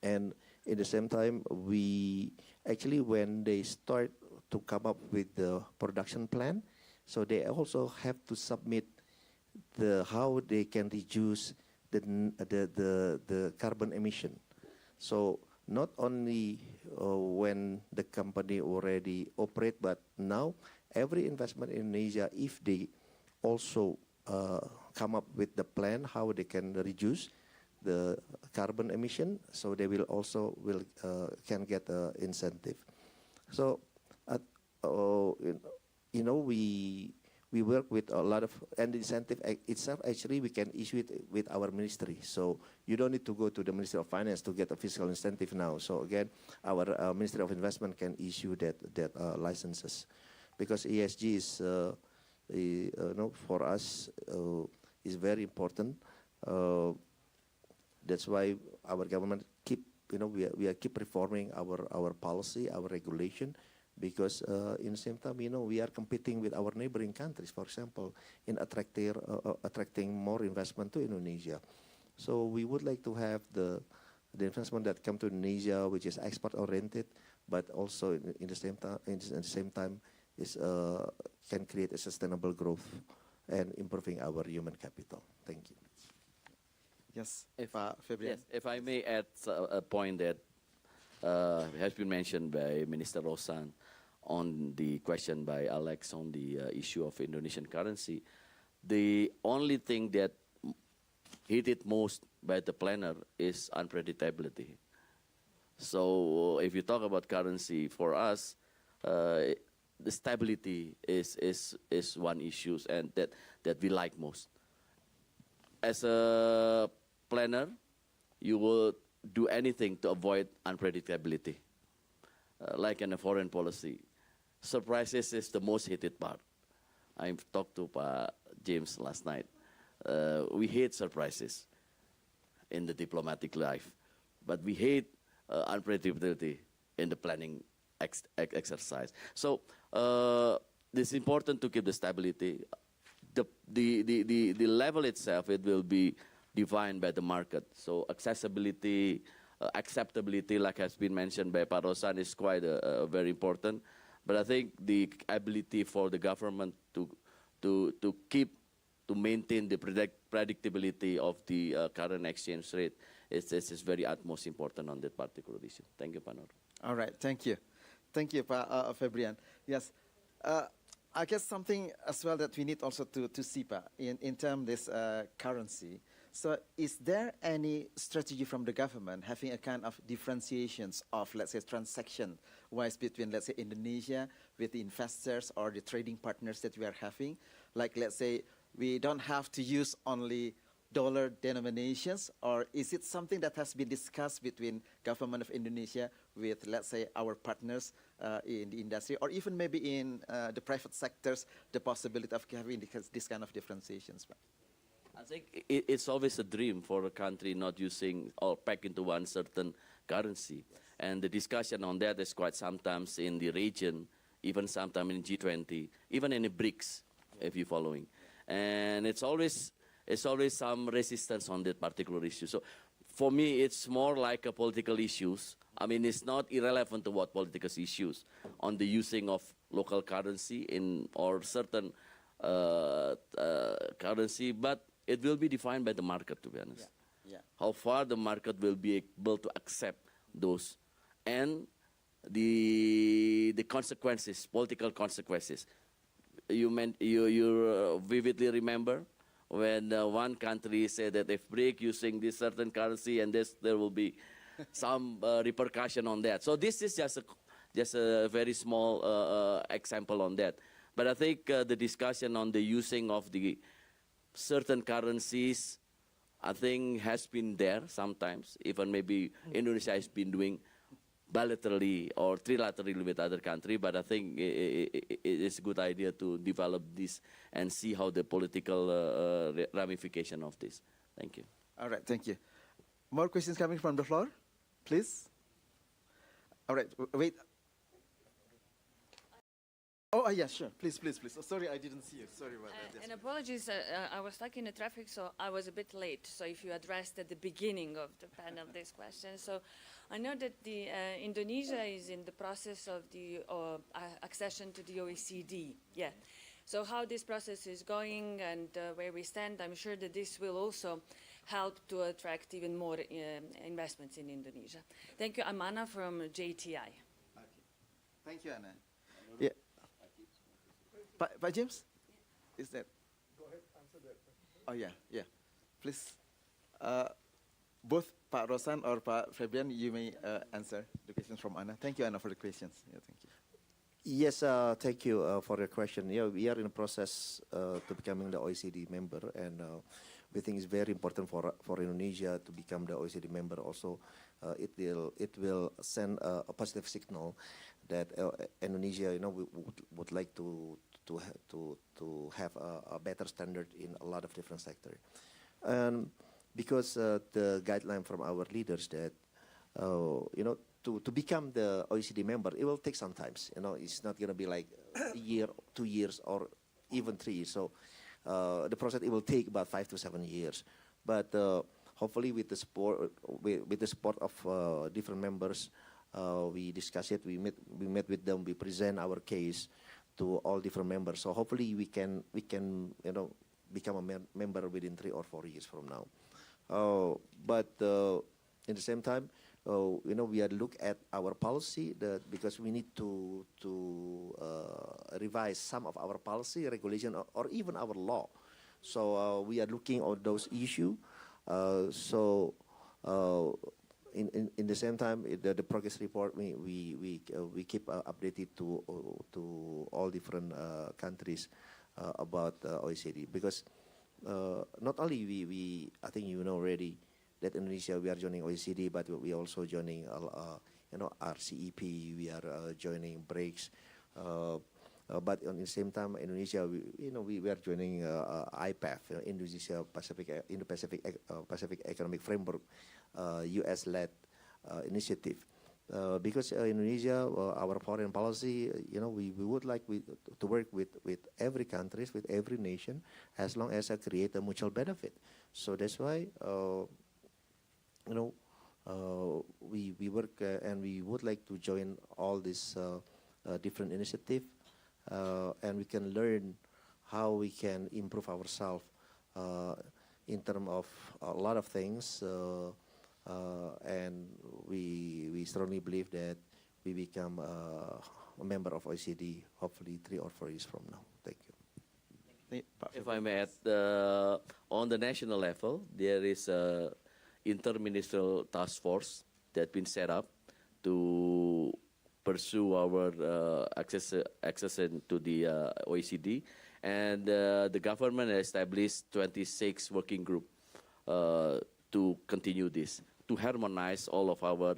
And at the same time, we actually, when they start to come up with the production plan, so they also have to submit how they can reduce the carbon emission. So not only when the company already operate, but now every investment in Indonesia, if they also come up with the plan how they can reduce the carbon emission, so they will also can get incentive. So we work with a lot of, and the incentive itself, actually, we can issue it with our ministry. So you don't need to go to the Ministry of Finance to get a fiscal incentive now. So again, our Ministry of Investment can issue that licenses, because ESG is, for us, is very important. That's why our government we are keep reforming our policy, our regulation, because in the same time, we are competing with our neighboring countries, for example, in attracting more investment to Indonesia. So we would like to have the investment that come to Indonesia, which is export oriented, but also in the same time is can create a sustainable growth and improving our human capital. Thank you. Yes, Yes, if I may add a point that has been mentioned by Minister Rosan on the question by Alex on the issue of Indonesian currency. The only thing that hit it most by the planner is unpredictability. So if you talk about currency, for us, the stability is one issue, and that we like most. As a planner, you will do anything to avoid unpredictability, like in a foreign policy. Surprises is the most hated part. I talked to James last night. We hate surprises in the diplomatic life, but we hate unpredictability in the planning exercise. So it's important to keep the stability. The level itself, it will be defined by the market. So accessibility, acceptability, like has been mentioned by Pak Rosan, is quite very important. But I think the ability for the government to maintain the predictability of the current exchange rate is very utmost important on that particular issue. Thank you, Pak Nur. All right, thank you. Thank you, Pak Febrian. Yes. I guess something as well that we need also to see, Pak, in terms of this currency. So is there any strategy from the government having a kind of differentiations of, let's say, transaction-wise between, let's say, Indonesia with the investors or the trading partners that we are having? Like, let's say, we don't have to use only dollar denominations, or is it something that has been discussed between government of Indonesia with, let's say, our partners in the industry, or even maybe in the private sectors, the possibility of having this kind of differentiations? I think it's always a dream for a country not using or pack into one certain currency. And the discussion on that is quite sometimes in the region, even sometimes in G20, even in the BRICS, if you're following. And it's always some resistance on that particular issue. So for me, it's more like a political issues. I mean, it's not irrelevant to what political issues on the using of local currency in or certain currency, but it will be defined by the market, to be honest. Yeah. How far the market will be able to accept those, and the consequences, political consequences. You vividly remember when one country said that if break using this certain currency, and there will be some repercussion on that. So this is just a very small example on that. But I think the discussion on the using of the certain currencies, I think has been there sometimes. Even maybe Indonesia has been doing bilaterally or trilaterally with other countries, but I think it is a good idea to develop this and see how the political ramification of this. Thank you. All right, thank you. More questions coming from the floor, please. All right, wait. Oh, yeah, sure. Please. Oh, sorry, I didn't see you. Sorry about that. Yes. And apologies, I was stuck in the traffic, so I was a bit late. So if you addressed at the beginning of the panel this question. So I know that the Indonesia is in the process of the accession to the OECD. Yeah. So how this process is going and where we stand, I'm sure that this will also help to attract even more investments in Indonesia. Thank you. I'm Anna from JTI. Okay. Thank you, Anna. Yeah. Pak James? Is that? Go ahead, answer that question. Oh, yeah. Please. Both Pak Rosan or Pak Fabian, you may answer the questions from Anna. Thank you, Anna, for the questions. Yeah, thank you. Yes, thank you for your question. Yeah, we are in the process to becoming the OECD member, and we think it's very important for Indonesia to become the OECD member. Also, it will send a positive signal that Indonesia, would like to have a better standard in a lot of different sectors. Because the guideline from our leaders that, to become the OECD member, it will take some time. It's not going to be like a year, 2 years, or even 3 years. So the process, it will take about 5 to 7 years. But hopefully with the support of different members, we discuss it, we met with them, we present our case to all different members. So hopefully we can become a member within 3 or 4 years from now. But in the same time, we are look at our policy because we need to revise some of our policy, regulation, or even our law. So we are looking at those issues. In the same time, the progress report we keep updated to all different countries about OECD, because not only I think already that Indonesia, we are joining OECD, but we also joining RCEP, we are joining BRICS, but at the same time Indonesia, we are joining IPAF, Indonesia Pacific Economic Framework, US-led initiative. Because Indonesia, our foreign policy, we would like to work with every country, with every nation, as long as I create a mutual benefit. So that's why, we work and we would like to join all these different initiatives, and we can learn how we can improve ourselves in terms of a lot of things. And we strongly believe that we become a member of OECD hopefully 3 or 4 years from now. Thank you. If I may add, on the national level, there is a interministerial task force that's been set up to pursue our accession to the OECD, and the government established 26 working group to continue this, to harmonize all of our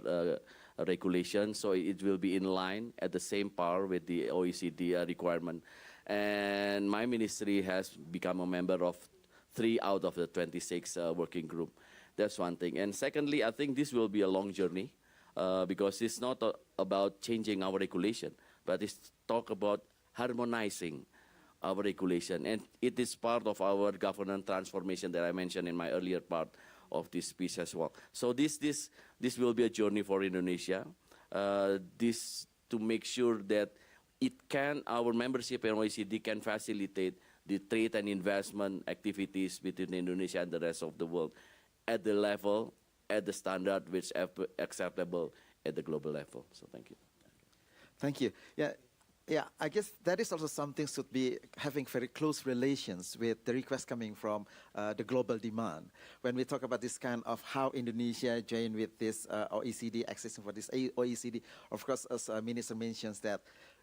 regulations, so it will be in line at the same par with the OECD requirement. And my ministry has become a member of 3 out of the 26 working group. That's one thing. And secondly, I think this will be a long journey because it's not about changing our regulation, but it's talk about harmonizing our regulation. And it is part of our governance transformation that I mentioned in my earlier part of this piece as well. So this will be a journey for Indonesia. This to make sure that our membership in OECD can facilitate the trade and investment activities between Indonesia and the rest of the world at the level, at the standard which is acceptable at the global level. So thank you. Thank you. Yeah, I guess that is also something should be having very close relations with the request coming from the global demand. When we talk about this kind of how Indonesia joined with this OECD, accessing for this OECD, of course, as Minister mentions that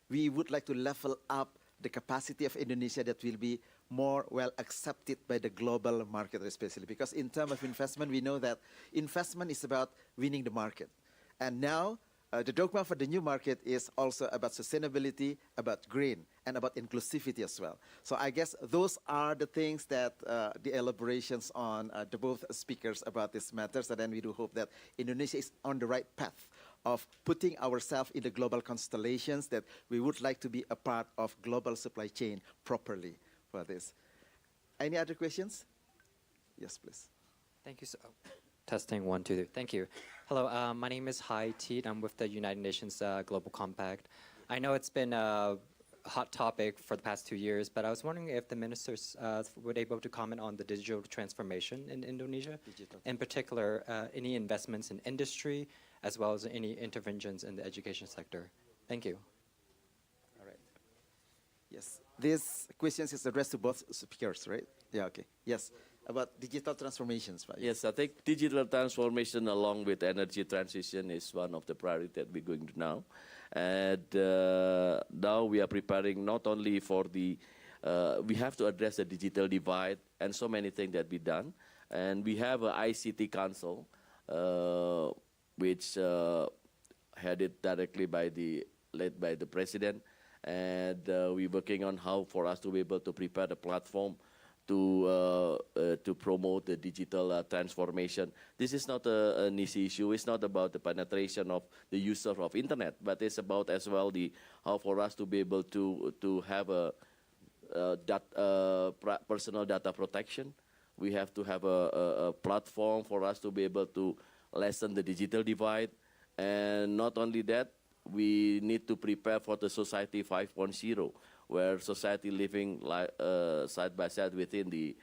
we would like to level up the capacity of Indonesia that will be more well accepted by the global market, especially because in terms of investment, we know that investment is about winning the market. And now the dogma for the new market is also about sustainability, about green, and about inclusivity as well. So I guess those are the things that the elaborations on the both speakers about this matters. And then we do hope that Indonesia is on the right path of putting ourselves in the global constellations, that we would like to be a part of global supply chain properly for this. Any other questions? Yes, please. Thank you. Testing 1, 2, 3. Thank you. Hello, my name is Hai Teet. I'm with the United Nations Global Compact. I know it's been a hot topic for the past 2 years, but I was wondering if the ministers would able to comment on the digital transformation in Indonesia. In particular, any investments in industry, as well as any interventions in the education sector. Thank you. All right. Yes, this question is addressed to both speakers, right? Yeah, okay. Yes, about digital transformations. Right? Yes, I think digital transformation along with energy transition is one of the priorities that we're going to now. And now we are preparing not only for the, we have to address the digital divide and so many things that be done. And we have an ICT council, which headed directly led by the president. And we're working on how for us to be able to prepare the platform to promote the digital transformation. This is not an easy issue. It's not about the penetration of the user of internet, but it's about as well the how for us to be able to have a personal data protection. We have to have a platform for us to be able to lessen the digital divide, and not only that, we need to prepare for the society 5.0. Where society living side by side within the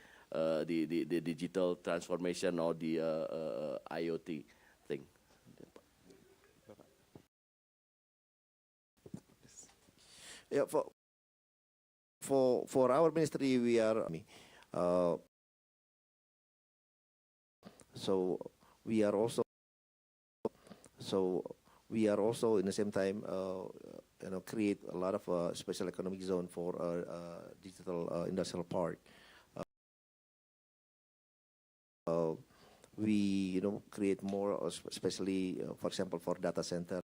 digital transformation or the IoT thing. Yeah, for our ministry, we are so we are also in the same time create a lot of special economic zone for digital industrial park. We create more, especially for example for data center.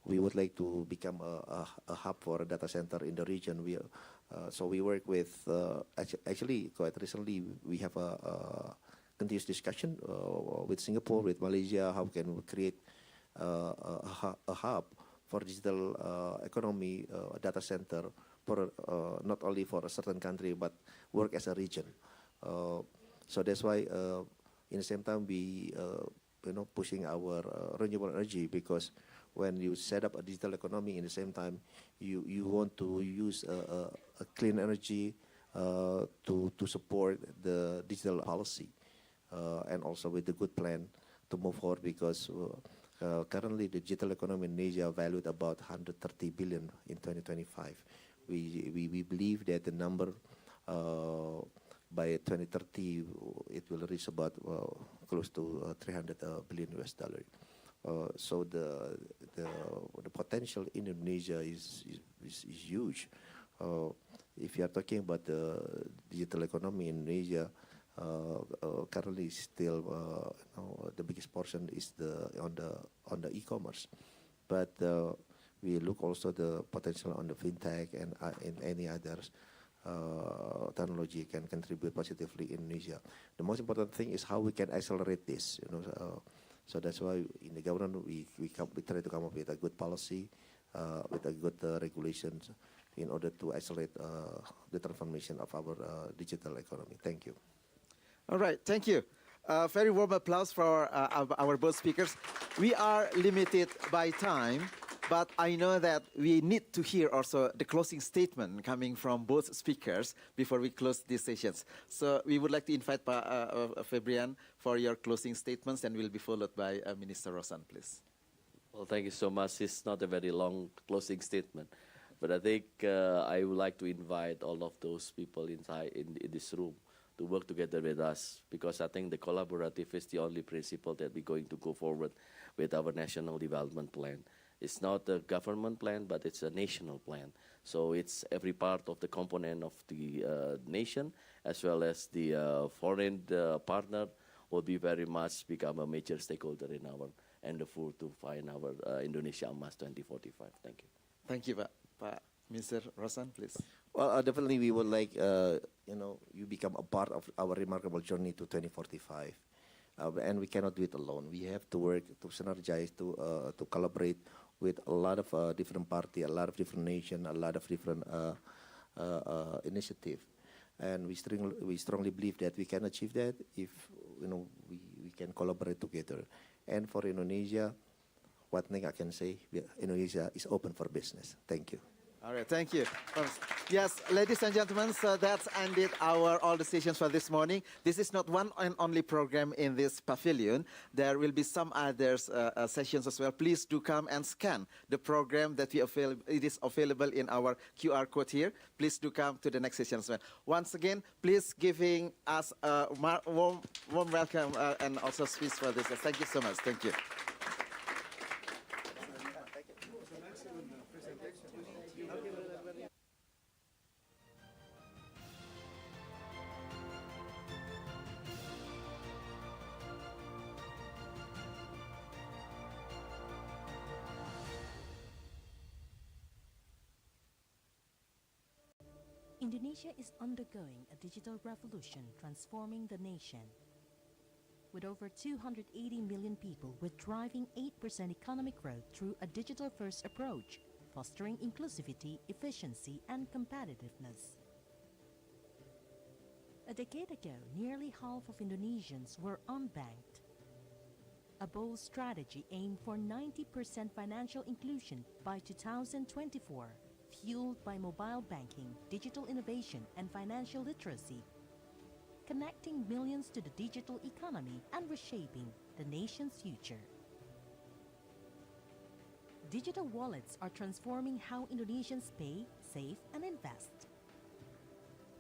We would like to become a hub for a data center in the region. So we work with, actually quite recently, we have a continuous discussion with Singapore, with Malaysia, how can we create a hub for digital economy data center for not only for a certain country, but work as a region. So that's why in the same time we pushing our renewable energy, because when you set up a digital economy in the same time, you want to use a clean energy to support the digital policy, and also with the good plan to move forward, because currently the digital economy in Indonesia valued about 130 billion in 2025. We believe that the number by 2030 it will reach about close to 300 billion US dollar. So the potential in Indonesia is huge. If you are talking about the digital economy in Indonesia, currently still the biggest portion is on the e-commerce, but we look also the potential on the fintech and in any others. Technology can contribute positively in Indonesia. The most important thing is how we can accelerate this. So that's why in the government we try to come up with a good policy with a good regulations in order to accelerate the transformation of our digital economy. Thank you. All right, thank you. Very warm applause for our both speakers. We are limited by time, but I know that we need to hear also the closing statement coming from both speakers before we close these sessions. So we would like to invite Febrian for your closing statements, and will be followed by Minister Roshan, please. Well, thank you so much. It's not a very long closing statement, but I think I would like to invite all of those people inside in this room to work together with us, because I think the collaborative is the only principle that we're going to go forward with our national development plan. It's not a government plan, but it's a national plan. So it's every part of the component of the nation, as well as the foreign partner, will be very much become a major stakeholder in our endeavor to find our Indonesia Emas 2045. Thank you. Thank you, Pak. Mr. Roshan, please. Well, definitely we would like, you become a part of our remarkable journey to 2045. And we cannot do it alone. We have to work to synergize, to collaborate with a lot of different parties, a lot of different nations, a lot of different initiatives. And we strongly believe that we can achieve that if we can collaborate together. And for Indonesia, what thing I can say, Indonesia is open for business. Thank you. All right, thank you. Yes, ladies and gentlemen, so that's ended all the sessions for this morning. This is not one and only program in this pavilion. There will be some other sessions as well. Please do come and scan the program that it is available in our QR code here. Please do come to the next session as well. Once again, please giving us a warm welcome and also speech for this. Thank you so much. Thank you. Indonesia is undergoing a digital revolution transforming the nation. With over 280 million people, we're driving 8% economic growth through a digital-first approach, fostering inclusivity, efficiency, and competitiveness. A decade ago, nearly half of Indonesians were unbanked. A bold strategy aimed for 90% financial inclusion by 2024. Fueled by mobile banking, digital innovation, and financial literacy, connecting millions to the digital economy and reshaping the nation's future. Digital wallets are transforming how Indonesians pay, save, and invest.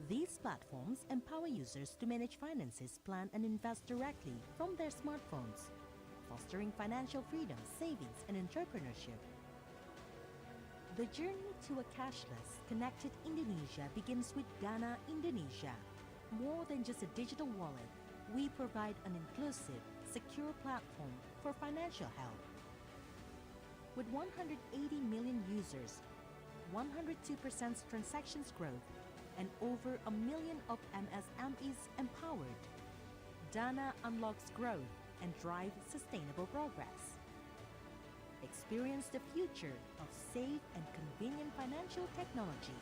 These platforms empower users to manage finances, plan, and invest directly from their smartphones, fostering financial freedom, savings, and entrepreneurship. The journey to a cashless, connected Indonesia begins with Dana Indonesia. More than just a digital wallet, we provide an inclusive, secure platform for financial help. With 180 million users, 102% transactions growth, and over 1 million of MSMEs empowered, Dana unlocks growth and drives sustainable progress. Experience the future of safe and convenient financial technology.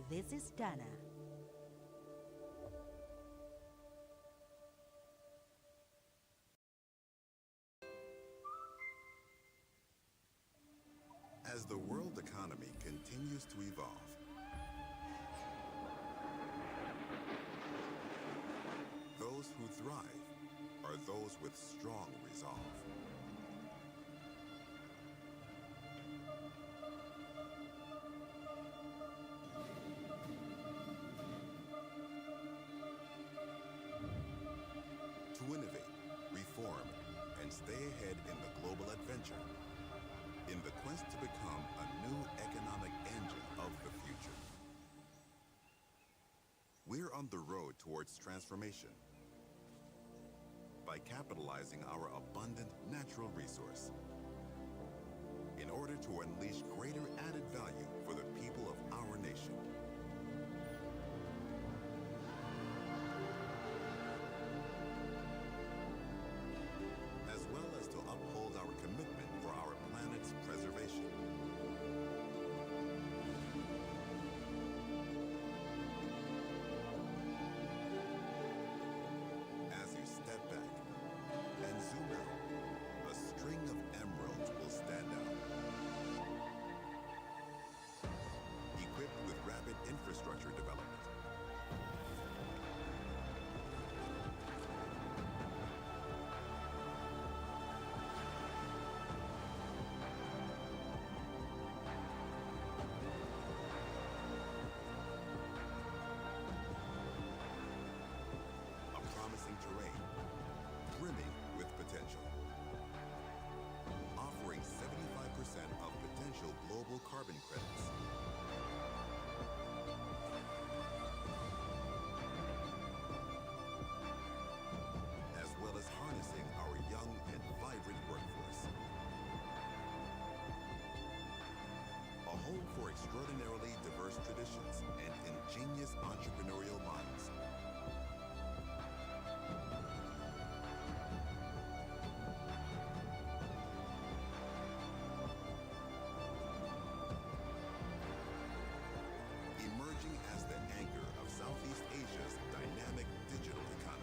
This is Dana. As the world economy continues to evolve, those who thrive are those with strong resolve. To innovate, reform, and stay ahead in the global adventure, in the quest to become a new economic engine of the future. We're on the road towards transformation by capitalizing our abundant natural resource in order to unleash greater added value for the people of our nation. As well as to uphold our commitment for our planet's infrastructure development. A promising terrain, brimming with potential. Offering 75% of potential global carbon credits. As well as harnessing our young and vibrant workforce. A home for extraordinarily diverse traditions and ingenious entrepreneurial minds. Emerging as the anchor of Southeast Asia's dynamic digital economy.